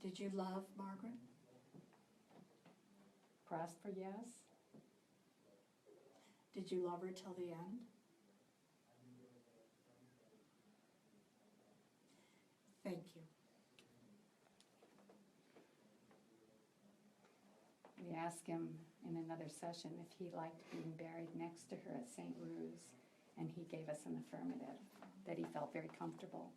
Did you love Margaret? Cross for yes. Did you love her till the end? Thank you. We asked him in another session if he liked being buried next to her at St. Rue's, and he gave us an affirmative, that he felt very comfortable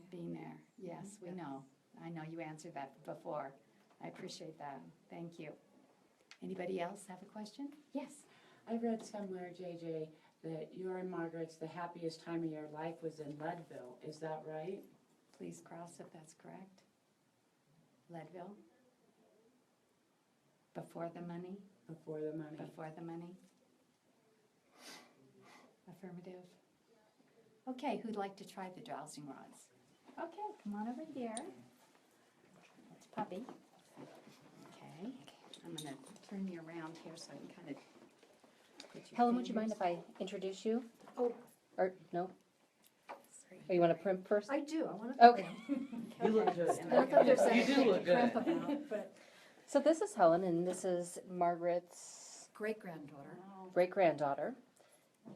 being there. Yes, we know. I know you answered that before. I appreciate that. Thank you. Anybody else have a question? Yes. I read somewhere, JJ, that your and Margaret's the happiest time of your life was in Leadville. Is that right? Please cross if that's correct. Leadville? Before the money? Before the money. Before the money. Affirmative. Okay, who'd like to try the dowsing rods? Okay, come on over here. That's Puppy. Okay, I'm going to turn you around here so I can kind of put your Helen, would you fingers- mind if I introduce you? Oh. Or, no? Or you want to primp first? I do. I want to. Okay. You look good. Not that there's You anything do to look good. crimp about, but So this is Helen, and this is Margaret's great-granddaughter. great-granddaughter.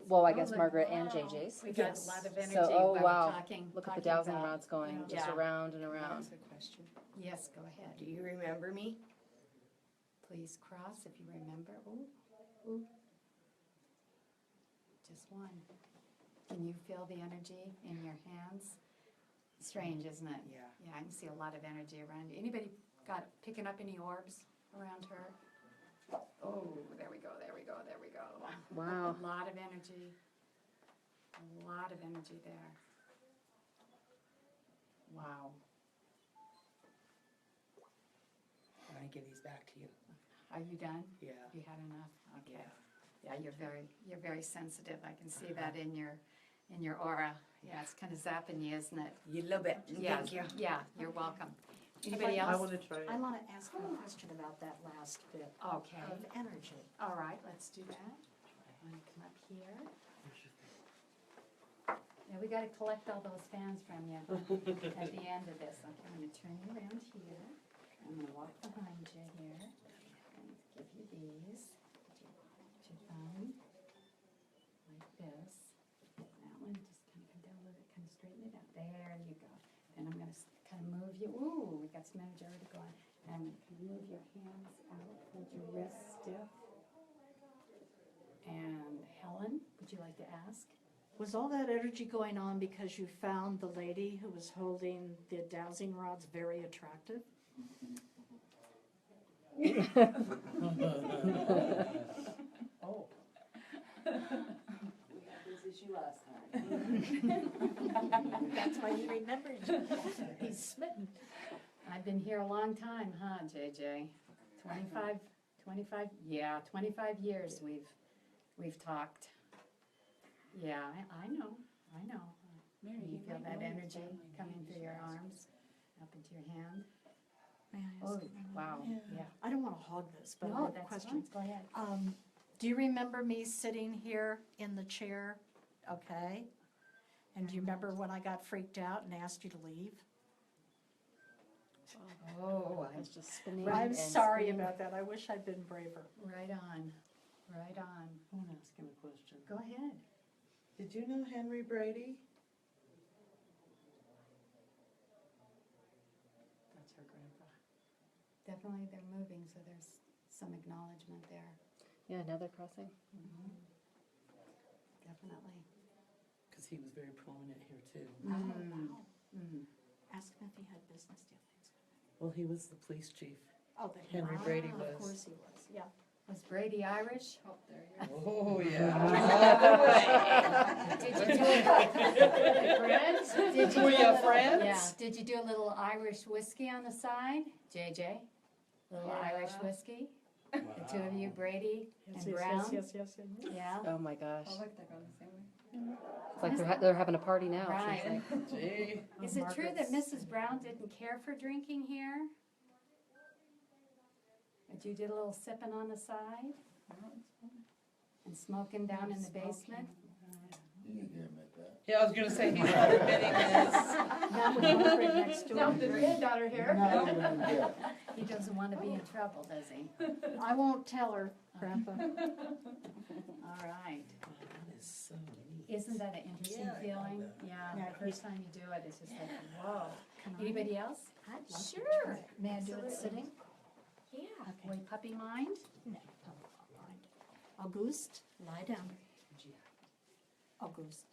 Well, I guess look, Margaret and wow. JJ's. We got Yes. a lot of energy So, oh while wow, we're talking. look at the talking dowsing about- rods going just Yeah. around and around. That's a question. Yes, go ahead. Do you remember me? Please cross if you remember. Ooh. Just one. Can you feel the energy in your hands? Strange, isn't it? Yeah. Yeah, I can see a lot of energy around you. Anybody picking up any orbs around her? Oh, there we go. Wow. A lot of energy. A lot of energy there. Wow. I'm gonna give these back to you. Are you done? Yeah. You had enough? Okay. Yeah, you're very sensitive. I can see that in your aura. Yeah, it's kind of zapping you, isn't it? You little bit. Yeah, Thank you. yeah, you're welcome. Anybody I else? want to try it. I want to ask you a question about that last bit Okay. of energy. All right, let's do that. I'm gonna come up here. Yeah, we gotta collect all those fans from you at the end of this. Okay, I'm gonna turn you around here. I'm gonna walk behind you here. And give you these. Put your thumb like this. you, ooh, we got some energy already going. And move your hands out, hold your wrists stiff. And Helen, would you like to ask? Was all that energy going on because you found the lady who was holding the dowsing rods very attractive? Oh. We had this issue last time. That's why he remembered you. He's smitten. I've been here a long time, huh, JJ? 25 years we've talked. Yeah, I know. Mary, You feel might that know your energy family coming name, through you your should ask arms, up into your hand. May I Oh, ask? wow, yeah. I don't want to hog this, but I No, have a that's question. fine, go ahead. Do you remember me sitting here in the chair? Okay. And do you remember when I got freaked out and asked you to leave? Oh, I was just spinning. I'm and sorry spinning. about that. I wish I'd been braver. right on. I want to ask him a question. Go ahead. Did you know Henry Brady? That's her grandpa. Definitely they're moving, so there's some acknowledgement there. Yeah, now they're crossing. Definitely. Because he was very prominent here too. Ask him if he had business dealings. Well, he was the police chief. Oh, Henry Brady was. Of course he was, yeah. Was Brady Irish? Oh, oh yeah. Did you do friends? Did you Were do you a little- friends? Yeah. Did you do a little Irish whiskey on the side, JJ? Little Irish whiskey. The two of you, Brady and Brown. Yes. Yeah. Oh my gosh. I like that on the same way. It's like they're having a party now. Right. She's like, Gee. Is it true that Mrs. Brown didn't care for drinking here? That you did a little sipping on the side? And smoking down in the basement? Yeah, I was gonna say he's not admitting this. Not with Margaret next door. Not the granddaughter here. He doesn't want to be in trouble, does he? I won't tell her, Grandpa. All right. That is so neat. Isn't that an interesting feeling? Yeah, Yeah, the first time you do it, it's just like, whoa. Can I? Anybody else? I'd love to Sure. try it. May I do it Absolutely. sitting? Yeah. Boy, puppy mind? No, don't mind. Auguste, lie down. Auguste,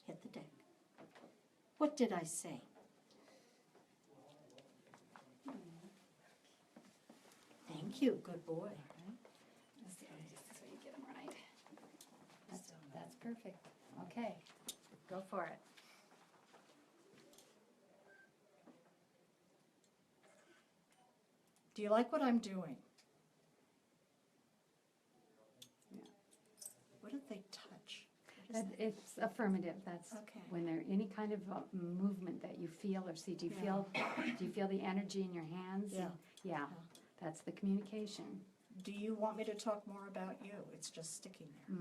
hit the deck. What did I say? Thank you, good boy. Just so you get them right. That's perfect. Okay, go for it. Do you like what I'm doing? What did they touch? What is that? It's affirmative, that's Okay. when there, any kind of movement that you feel or see, do you feel the energy in your hands? Yeah. Yeah, that's the communication. Do you want me to talk more about you? It's just sticking there.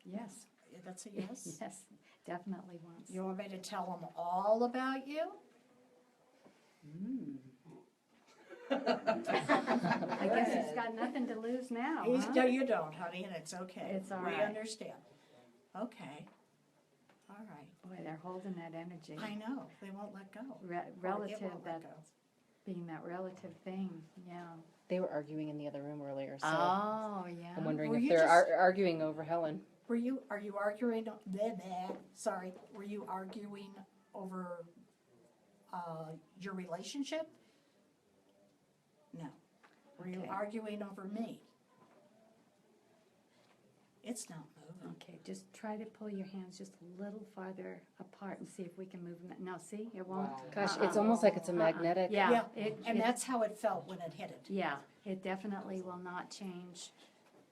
Yes. Yeah, that's a yes? Yes, definitely wants. You want me to tell them all about you? I guess he's got nothing to lose now, huh? No, you don't, honey, and it's okay. It's all We right. understand. Okay. All right. Boy, they're holding that energy. I know, they won't let go. Or it Relative, won't let that go. being that relative thing, yeah. they were arguing in the other room earlier, so Oh, yeah. I'm wondering Were if you they're just- arguing over Helen. Are you arguing, sorry, were you arguing over your relationship? No. Were you Okay. arguing over me? It's not moving. Okay, just try to pull your hands just a little farther apart and see if we can move them. No, see, it won't. Gosh, it's almost like it's a magnetic. Yeah. And that's how it felt when it hit it. Yeah, it definitely will not change.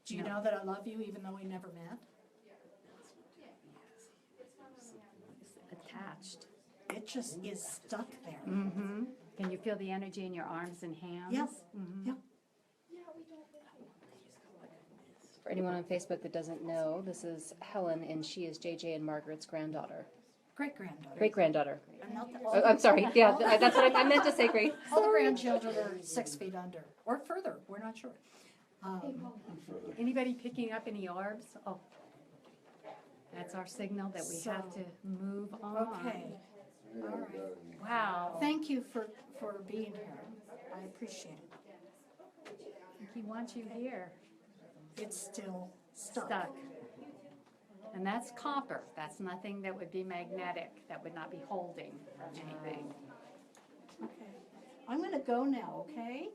Do you No. know that I love you even though we never met? It's attached. It just is stuck there. Mm-hmm. Can you feel the energy in your arms and hands? Yep. Mhm. Yep. For anyone on Facebook that doesn't know, this is Helen, and she is JJ and Margaret's granddaughter. Great-granddaughter. Great-granddaughter. I'm not the- Oh, I'm sorry, yeah, that's what I meant to say, great. All the grandchildren are 6 feet under, or further, we're not sure. Anybody picking up any orbs? Oh, that's our signal that we have So- to move on. Okay. All right. Wow. Thank you for being here. I appreciate it. He wants you here. It's still stuck. Stuck. And that's copper. That's nothing that would be magnetic, that would not be holding anything. Okay. I'm gonna go now, okay?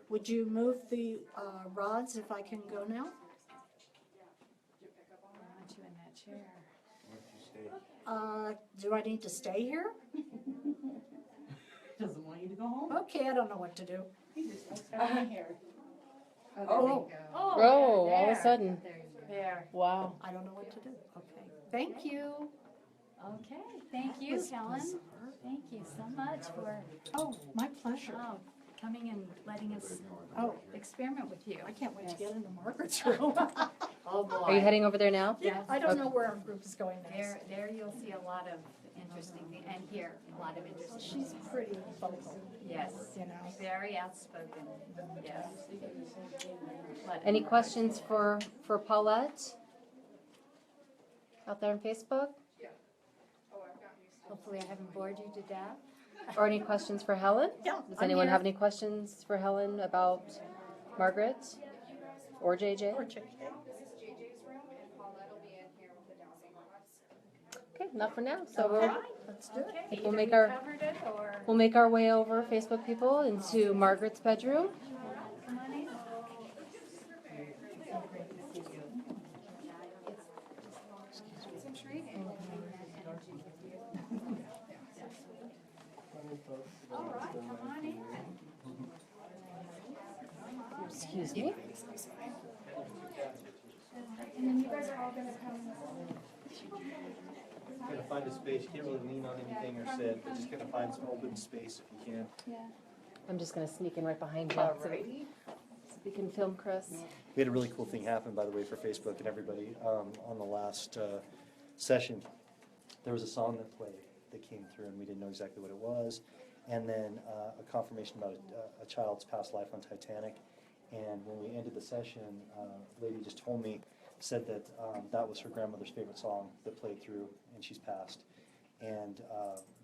Would you move the rods if I can go now? I want you in that chair. Do I need to stay here? Doesn't want you to go home. Okay, I don't know what to do. Here. Oh, Oh, all of a sudden. There. Wow. I don't know what to do. Okay. Thank you. Okay, thank That you, was Helen. bizarre. Thank you so much for Oh, my pleasure. coming and letting us Oh, experiment with you. I can't wait to get into Margaret's room. Oh, boy. Are you heading over there now? Yeah, I don't know where our group is going next. There you'll see a lot of interesting things, and here, a lot of interesting She's things. pretty vocal. Yes, You know. very outspoken, yes. But- Any questions for Paulette? Out there on Facebook? Hopefully I haven't bored you to death. Or any questions for Helen? Yeah, Does I'm anyone here. have any questions for Helen about Margaret or JJ? Or check. Okay, not for now. So Okay, we'll, let's do it. Okay, we'll either make you our covered it or we'll make our way over, Facebook people, into Margaret's bedroom. come on in. It's intriguing. All right, come on in. Excuse me. And then you guys are all gonna come. Gotta find a space, you can't really lean on anything or sit, but just gotta find some open space if you can. Yeah. I'm just gonna sneak in right behind you. Alrighty. So we can film Chris. We had a really cool thing happen, by the way, for Facebook and everybody, on the last session. There was a song that played that came through, and we didn't know exactly what it was. And then a confirmation about a child's past life on Titanic. And when we ended the session, a lady just told me, said that that was her grandmother's favorite song that played through, and she's passed. And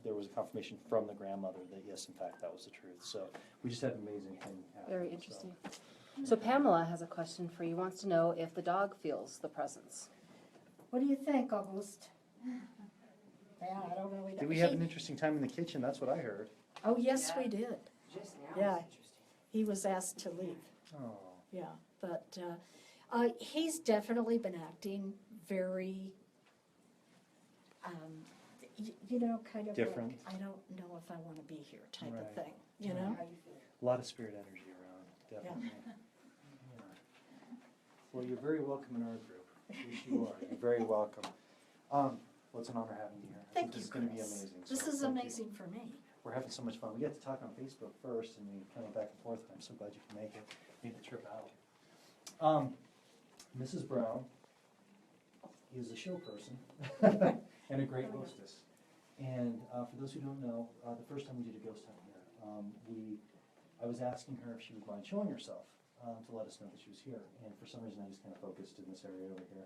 there was a confirmation from the grandmother that yes, in fact, that was the truth. So we just had an amazing thing happen. Very interesting. So Pamela has a question for you. Wants to know if the dog feels the presence. What do you think, August? Yeah, I don't really know. Did we have an interesting time in the kitchen? That's what I heard. Oh, yes, we did. Yeah, he was asked to leave. Oh. Yeah, but he's definitely been acting very, you know, kind of Different. like, I don't know if I want to be here type of Right. thing, you know? A lot of spirit energy around, definitely. Yeah. Well, you're very welcome in our group. Yes, you are. You're very welcome. Well, it's an honor having you here. I think Thank this you, is going to be Chris. amazing. This so is thank you. amazing for me. We're having so much fun. We got to talk on Facebook first, and we kind of back and forth. I'm so glad you can make it. Made the trip out. Mrs. Brown is a show person and a great hostess. And for those who don't know, the first time we did a ghost hunt here, I was asking her if she would mind showing herself to let us know that she was here. And for some reason, I just kind of focused in this area over here.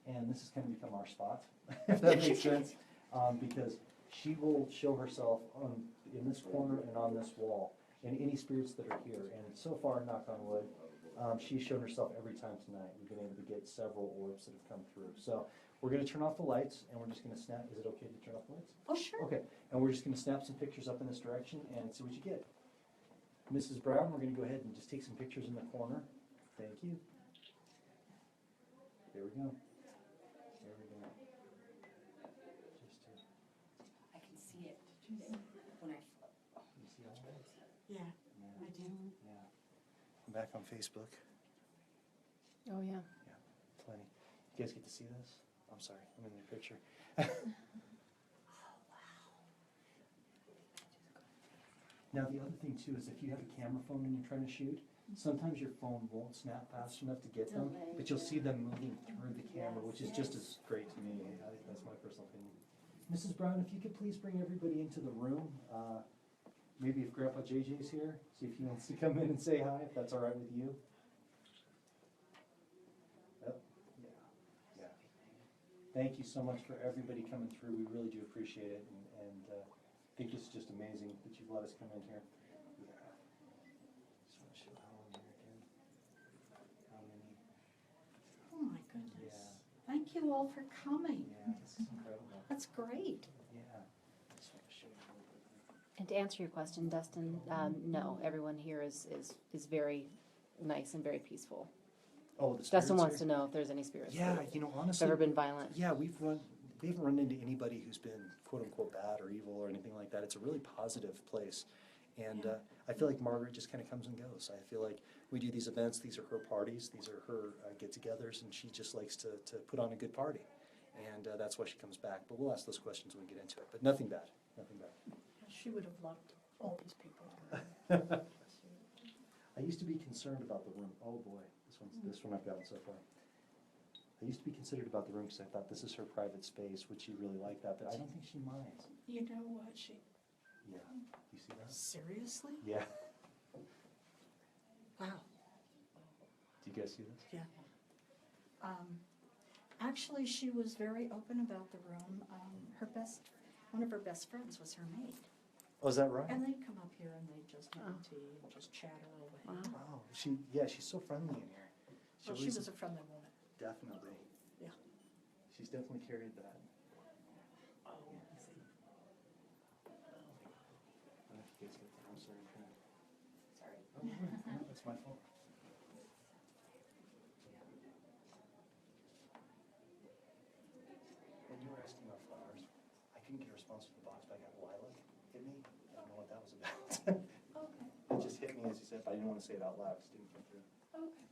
And this has kind of become our spot, if that makes sense, because she will show herself in this corner and on this wall, and any spirits that are here. And so far, knock on wood, she's shown herself every time tonight. We've been able to get several orbs that have come through. So we're going to turn off the lights, and we're just going to snap. Is it okay to turn off the lights? Oh, sure. Okay, and we're just going to snap some pictures up in this direction and see what you get. Mrs. Brown, we're going to go ahead and just take some pictures in the corner. Thank you. There we go. There we go. Just to, I can see it when I flip. you see all that? Yeah, Yeah. I do. Yeah. I'm back on Facebook. Oh yeah. Yeah, plenty. You guys get to see this? I'm sorry, I'm in the picture. Now, the other thing too is if you have a camera phone and you're trying to shoot, sometimes your phone won't snap fast enough to get them, but you'll see them moving through the camera, which is just as great to me. That's my personal opinion. Mrs. Brown, if you could please bring everybody into the room. Maybe if Grandpa JJ's here, see if he wants to come in and say hi, if that's all right with you. Yep. Yeah. Thank you so much for everybody coming through. We really do appreciate it, and I think this is just amazing that you've let us come in here. Yeah. Just want to show Helen here again. How many? Oh, my goodness. Thank you all for coming. Yeah, this is incredible. That's great. Yeah. Just want to show you a little bit. And to answer your question, Dustin, no, everyone here is very nice and very peaceful. Oh, the Dustin spirits wants here? to know if there's any spirits. Yeah, there. you know, honestly. Ever been violent? Yeah, we haven't run into anybody who's been quote unquote bad or evil or anything like that. It's a really positive place. And I feel like Margaret just kind of comes and goes. I feel like we do these events, these are her parties, these are her get-togethers, and she just likes to put on a good party. And that's why she comes back. But we'll ask those questions when we get into it. But nothing bad, nothing bad. She would have loved all these people. I used to be concerned about the room. Oh boy, this one I've gotten so far. I used to be considered about the room because I thought this is her private space. Would she really like that? But I don't think she minds. You know what, Yeah, you see that? seriously? Yeah. Wow. Do you guys see this? Yeah. Actually, she was very open about the room. One of her best friends was her maid. Oh, is that right? And they'd come up here and they'd just have tea and just chatter away. Wow. She's so friendly in here. Well, she was a friendly woman. Definitely. Yeah. She's definitely carried that. Oh, I see. I don't know if you guys get that. I'm sorry. Sorry. Oh, no, that's my fault. And you were asking about flowers. I couldn't get a response from the box, but I got lilac hit me. I don't know what that was about. Okay. It just hit me as you said, but I didn't want to say it out loud. It didn't come through. Okay.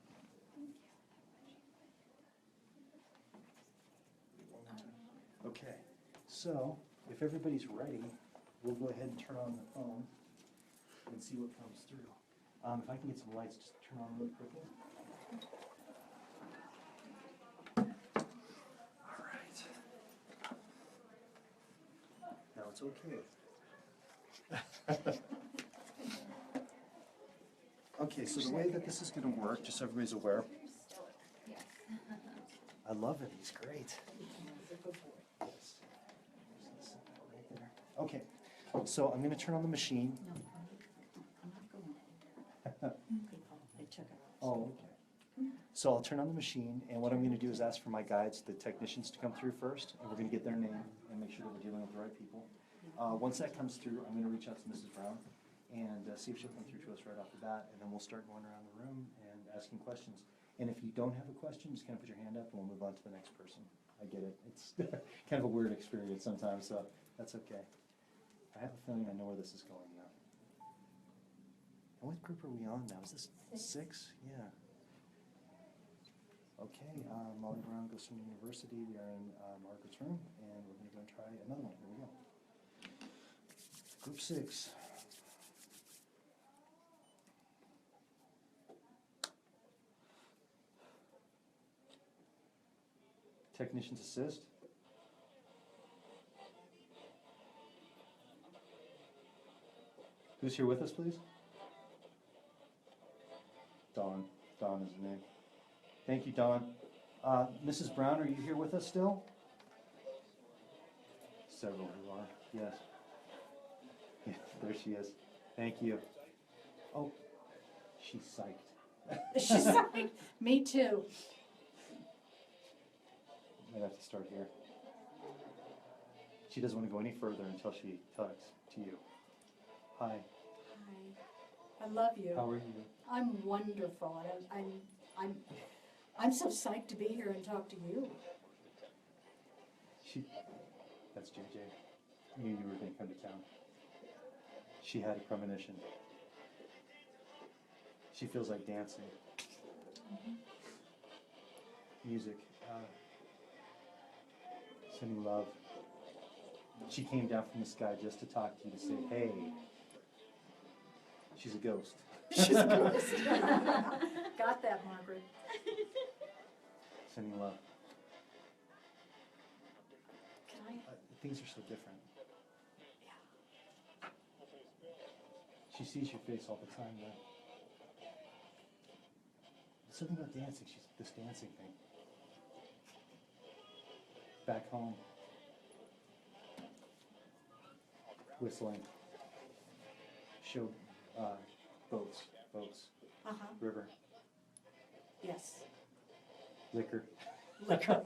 Okay, so if everybody's ready, we'll go ahead and turn on the phone and see what comes through. If I can get some lights, just turn on really quickly. All right. Now it's okay. Okay, so the way that this is going to work, just so everybody's aware. I love it, he's great. Okay, so I'm going to turn on the machine. No, I'm not going. They took it off. Oh, okay. So I'll turn on the machine, and what I'm going to do is ask for my guides, the technicians, to come through first, and we're going to get their name and make sure that we're dealing with the right people. Once that comes through, I'm going to reach out to Mrs. Brown and see if she'll come through to us right off the bat, and then we'll start going around the room and asking questions. And if you don't have a question, just kind of put your hand up, and we'll move on to the next person. I get it. It's kind of a weird experience sometimes, so that's okay. I have a feeling I know where this is going now. And what group are we on now? Is this 6? Yeah. Okay, Molly Brown goes from university. We are in Margaret's room, and we're going to go and try another one. Here we go. Group 6. Technicians assist. Who's here with us, please? Dawn. Dawn is the name. Thank you, Dawn. Mrs. Brown, are you here with us still? Several who are, yes. Yeah, there she is. Thank you. Oh, she's psyched. She's like, me too. Might have to start here. She doesn't want to go any further until she talks to you. Hi. Hi. I love you. How are you? I'm wonderful. I'm so psyched to be here and talk to you. That's JJ. Knew you were going to come to town. She had a premonition. She feels like dancing. Music. Sending love. She came down from the sky just to talk to you, to say, hey. She's a ghost. She's a ghost. Got that, Margaret. Sending love. Can I? Things are so different. She sees your face all the time, though. Something about dancing. She's this dancing thing. Back home. Whistling. Show, boats, Uh-huh, river, yes. liquor. Liquor.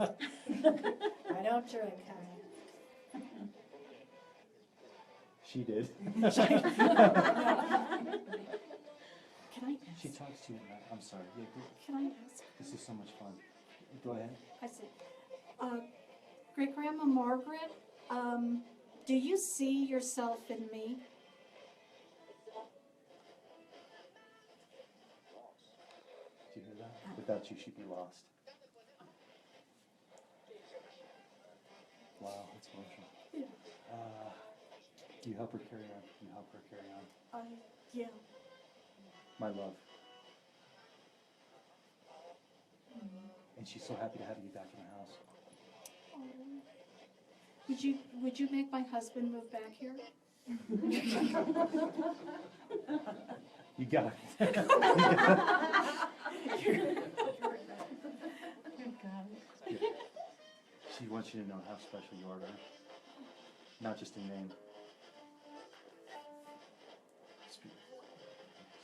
I don't drink, honey. She did. Can I ask? She talks to you at night. I'm sorry. Yeah, Can I ask? this is so much fun. Go ahead. I said, Great Grandma Margaret, do you see yourself in me? Did you hear that? Without you, she'd be lost. Wow, that's emotional. Yeah. You help her carry on. You help her carry on. Yeah. My love. And she's so happy to have you back in the house. Would you make my husband move back here? You got it. She wants you to know how special you are to her. Not just in name.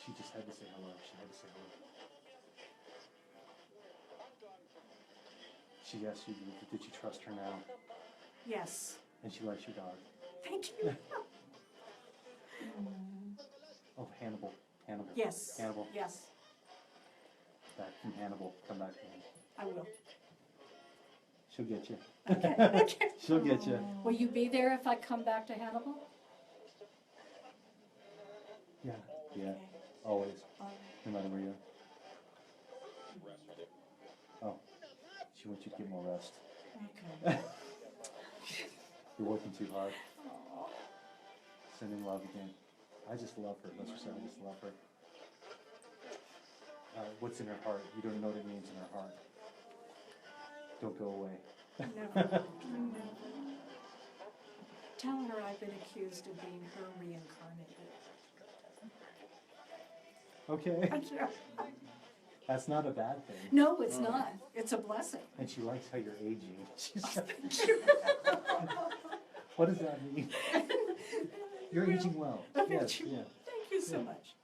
She just had to say hello. She had to say hello. She asked you, did you trust her now? Yes. And she likes your dog. Thank you. Oh, Hannibal. Hannibal. Yes. Hannibal. Yes, Back from Hannibal. Come back to him. I will. She'll get you. Okay. Okay. She'll get you. Will you be there if I come back to Hannibal? Yeah. Yeah. Always. All right. No matter where you are. Oh. She wants you to get more rest. Okay. You're working too hard. Sending love again. I just love her. Let's just say I just love her. What's in her heart? You don't know what it means in her heart. Don't go away. Never. Tell her I've been accused of being her reincarnated. Okay. That's not a bad thing. No, it's not. It's a blessing. And she likes how you're aging. She's Thank you. What does that mean? You're aging well. Yes, yeah. Thank you so much.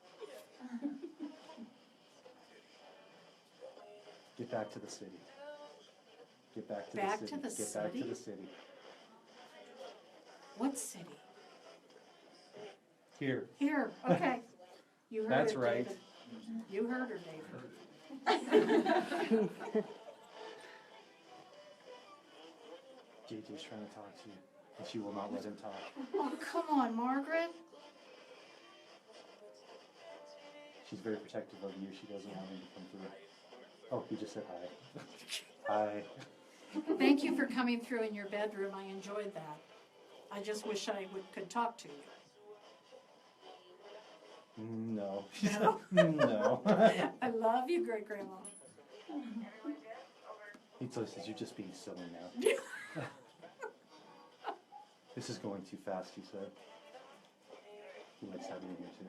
Get back to the city. Get back to Back the to city. the Get back to city? the city. What city? Here. Here, okay. You heard That's it, right. David. You heard her, David. JJ's trying to talk to you, and she will not let him talk. Oh, come on, Margaret. She's very protective of you. She doesn't want him to come through. Oh, he just said hi. Hi. Thank you for coming through in your bedroom. I enjoyed that. I just wish I could talk to you. No. No? No. I love you, Great Grandma. He says you're just being silly now. This is going too fast, he said. He likes having you here too.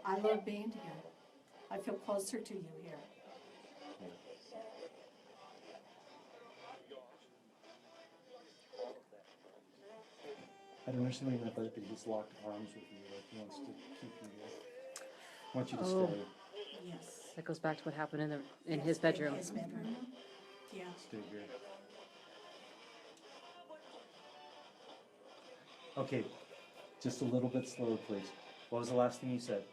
I love being here. I feel closer to you here. I don't understand what you meant by that, but he's locked arms with you, like he wants to keep you here. Wants you to Oh. stay. Yes. That goes back to what happened in his bedroom. His bedroom. Yeah. Stay here. Okay, just a little bit slower, please. What was the last thing you said?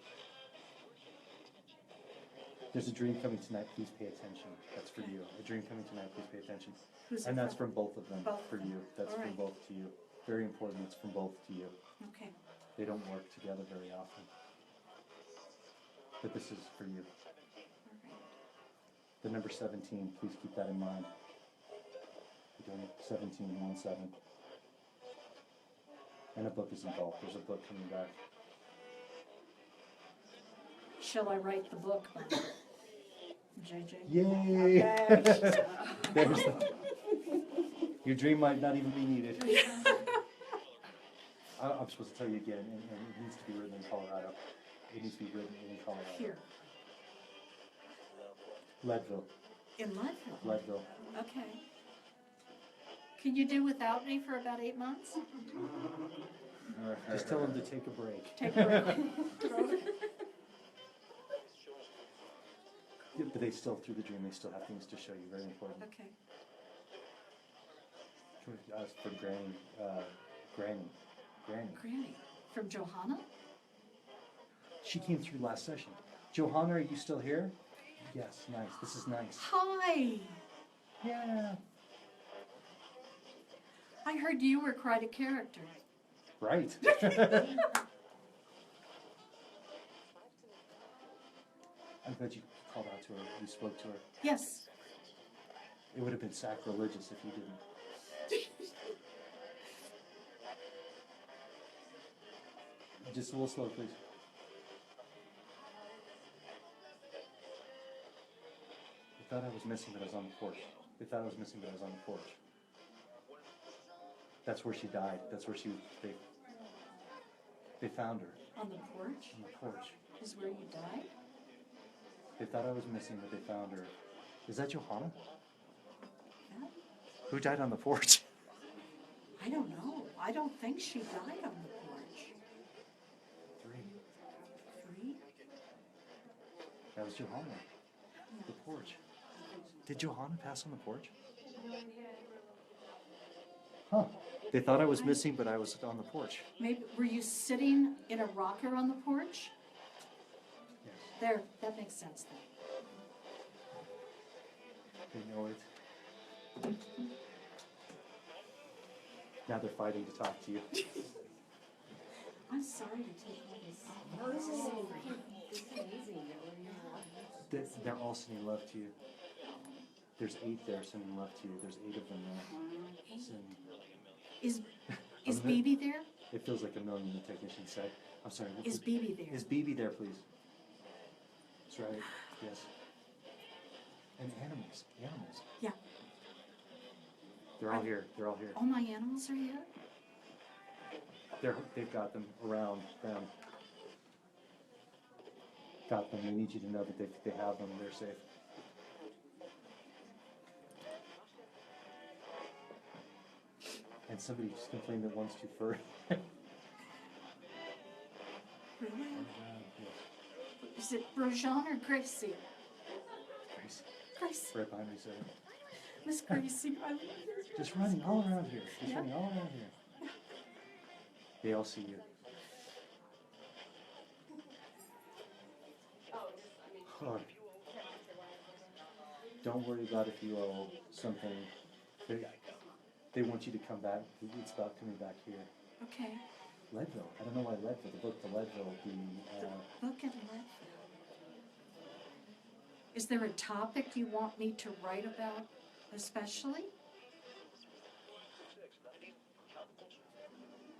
There's a dream coming tonight, please pay attention. That's for you. A dream coming tonight, please pay attention. Who's it And that's from? from both of them, Both for of them. you. That's All from right. both to you. Very important, it's from both to you. Okay. They don't work together very often. But this is for you. The number 17, please keep that in mind. You're doing 17, 1-7. And a book is involved. There's a book coming back. Shall I write the book, JJ? Yay! Okay. There's the, your dream might not even be needed. I'm supposed to tell you again, and it needs to be written in Colorado. It needs to be written in Colorado. Here. Leadville. In Leadville? Leadville. Okay. Can you do without me for about 8 months? Just tell them to take a break. Take a break. Yeah, but they still, through the dream, they still have things to show you. Very important. Okay. Can we ask for Granny? Granny, from Johanna? She came through last session. Johanna, are you still here? Yes, nice. This is nice. Hi. Yeah. I heard you were quite a character. Right. I'm glad you called out to her. You spoke to her. Yes. It would have been sacrilegious if you didn't. Just a little slow, please. They thought I was missing, but I was on the porch. They thought I was missing, but I was on the porch. That's where she died. That's where they found her. On the porch? On the porch. Is where you died? They thought I was missing, but they found her. Is that Johanna? Yeah. Who died on the porch? I don't know. I don't think she died on the porch. 3. That was Johanna. The porch. Did Johanna pass on the porch? Huh. They thought I was missing, but I was on the porch. Maybe, were you sitting in a rocker on the porch? Yes. There, that makes sense then. They know it. Now they're fighting to talk to you. I'm sorry to take all this. No, this is amazing. They're all sending love to you. There's 8 there sending love to you. There's 8 of them there. Is BB there? It feels like a million, the technician said. I'm sorry. Is BB there? Is BB there, please? That's right. Yes. And animals. Animals. Yeah. They're all here. They're all here. All my animals are here? They've got them around them. Got them. They need you to know that they have them. They're safe. And somebody just complained that one's too furry. Really? Is it Rojan or Gracie? Gracie. Gracie. Right behind me, sir. Miss Gracie, I love you. Just running all around here. Just Yeah. running all around here. They all see you. Oh. Don't worry about if you owe something. They want you to come back. It's about coming back here. Okay. Leadville. I don't know why Leadville. The book to Leadville. Look at Leadville. Is there a topic you want me to write about especially?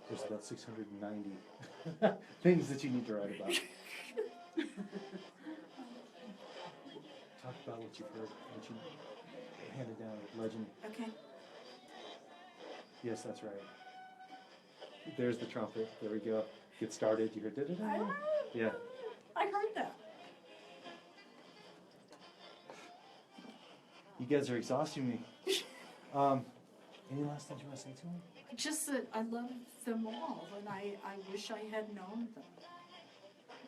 There's about 690 things that you need to write about. Talk about what you've heard, what you handed down, legend. Okay. Yes, that's right. There's the trumpet. There we go. Get started. You heard da-da-da. Yeah. I heard that. You guys are exhausting me. Any last things you want to say to me? Just that I love them all, and I wish I had known them.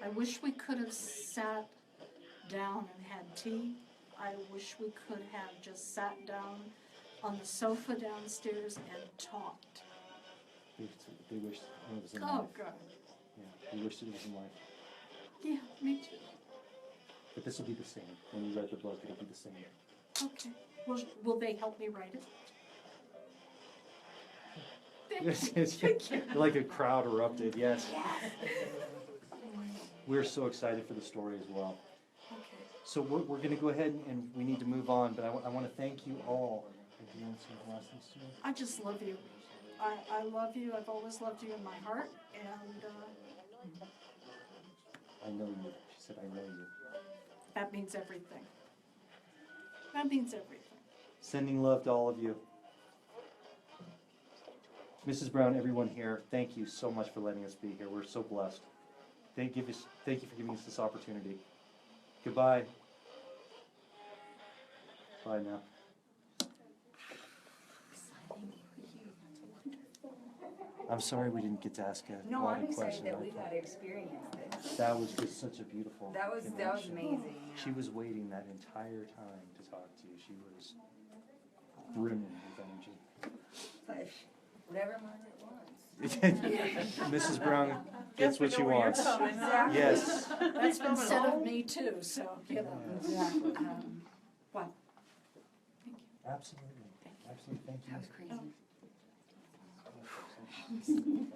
I wish we could have sat down and had tea. I wish we could have just sat down on the sofa downstairs and talked. They wish it was in Oh, life. God. Yeah, they wish it was in life. Yeah, me too. But this will be the same. When you read the book, it'll be the same. Okay. Will they help me write it? Yes, yes. Like a crowd erupted, yes. We're so excited for the story as well. Okay. So we're going to go ahead and we need to move on, but I want to thank you all. Do you want to say the last things to me? I just love you. I love you. I've always loved you in my heart, and I know you. She said, I know you. that means everything. That means everything. Sending love to all of you. Mrs. Brown, everyone here, thank you so much for letting us be here. We're so blessed. Thank you for giving us this opportunity. Goodbye. Bye now. I'm sorry we didn't get to ask a No, lot I'm of excited questions. that we got to experience this. That was just such a beautiful That was connection. amazing. She was waiting that entire time to talk to you. She was brimming with energy. Whatever Margaret wants. Mrs. Brown gets what she wants. Exactly. Yes. That's been said of me too, so, you know. Exactly. What? Absolutely. Absolutely. Thank you. That was crazy.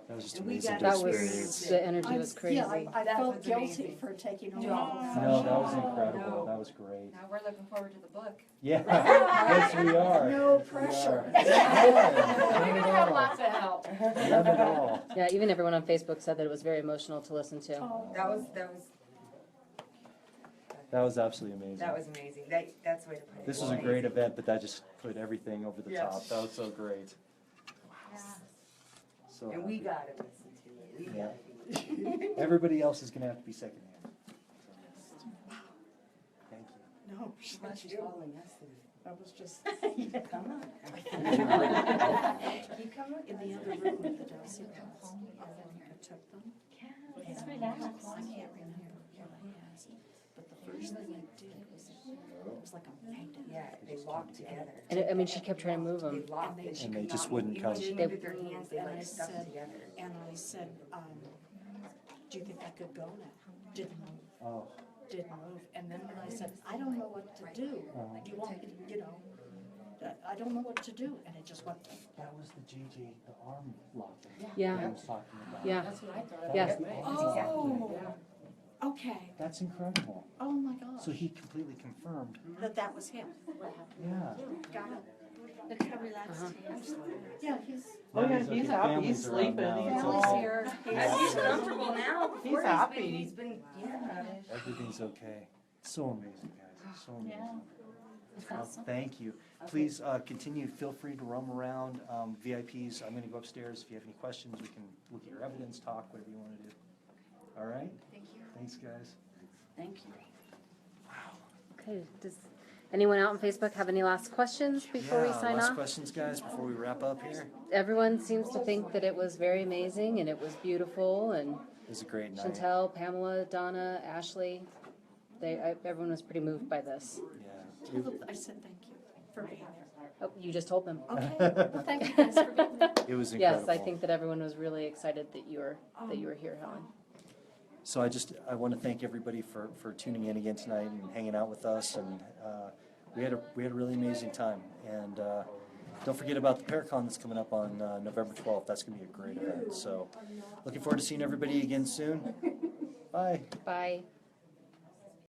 That was just And we amazing. got to That experience. was, the energy was crazy. Yeah, I That felt was guilty amazing. for taking over. No, that was incredible. No. That was great. Now we're looking forward to the book. Yeah. Yes, we are. No Yes, we pressure. are. We're Not gonna at have all. lots of help. Not at all. Yeah, even everyone on Facebook said that it was very emotional to listen to. That was absolutely amazing. That was amazing. That's the way to put it. This was a great event, but that just put everything over the Yes. top. That was so great. So And we happy. got to listen to it. We Yeah. got it. Everybody else is gonna have to be secondhand. Thank you. No, She's following us. I was just. Come on. You come in the other room with the Dowsing Rods. I took them. Just and relax. I can't remember what I asked, but the first thing I did was, it was like a magnet. Yeah, they locked together. And I mean, she kept trying to move them. They locked. And And they just wouldn't come. Even They- with their hands, they And I like stuck said, together. and I said, do you think I could go now? Didn't move, Oh, didn't move. And then when I said, I don't know what to do, do you want me to, you know, I don't know what to do, and it just went. that was the JJ, the arm lock. Yeah. I was talking about. Yeah. That's what I thought. Yeah. That's exactly what I Oh, okay. That's incredible. Oh my gosh. So he completely confirmed. That was him. Yeah. Got it. Look how relaxed he is. Yeah, he's. Oh, yeah, he's happy, he's sleeping, he's Family's all- here. He's comfortable now. Before He's happy. He's been, yeah. Everything's okay. So amazing, guys. So amazing. Yeah. Well, thank you. Please continue. Feel free to roam around. VIPs, I'm going to go upstairs. If you have any questions, we can look at your evidence, talk, whatever you want to do. All right? Thank you. Thanks, guys. Thank you. Okay, does anyone out on Facebook have any last questions before we Yeah, sign last off? questions, guys, before we wrap up here. Everyone seems to think that it was very amazing and it was beautiful, and It was a great night. Chantel, Pamela, Donna, Ashley, everyone was pretty moved by this. Yeah. I said thank you for being there. Oh, you just told them. Okay, well, thank you guys for being there. It was incredible. Yes, I think that everyone was really excited that you were here, Helen. So I want to thank everybody for tuning in again tonight and hanging out with us, and we had a really amazing time. And don't forget about the Paracon that's coming up on November 12th. That's going to be a great event. So looking forward to seeing everybody again soon. Bye. Bye.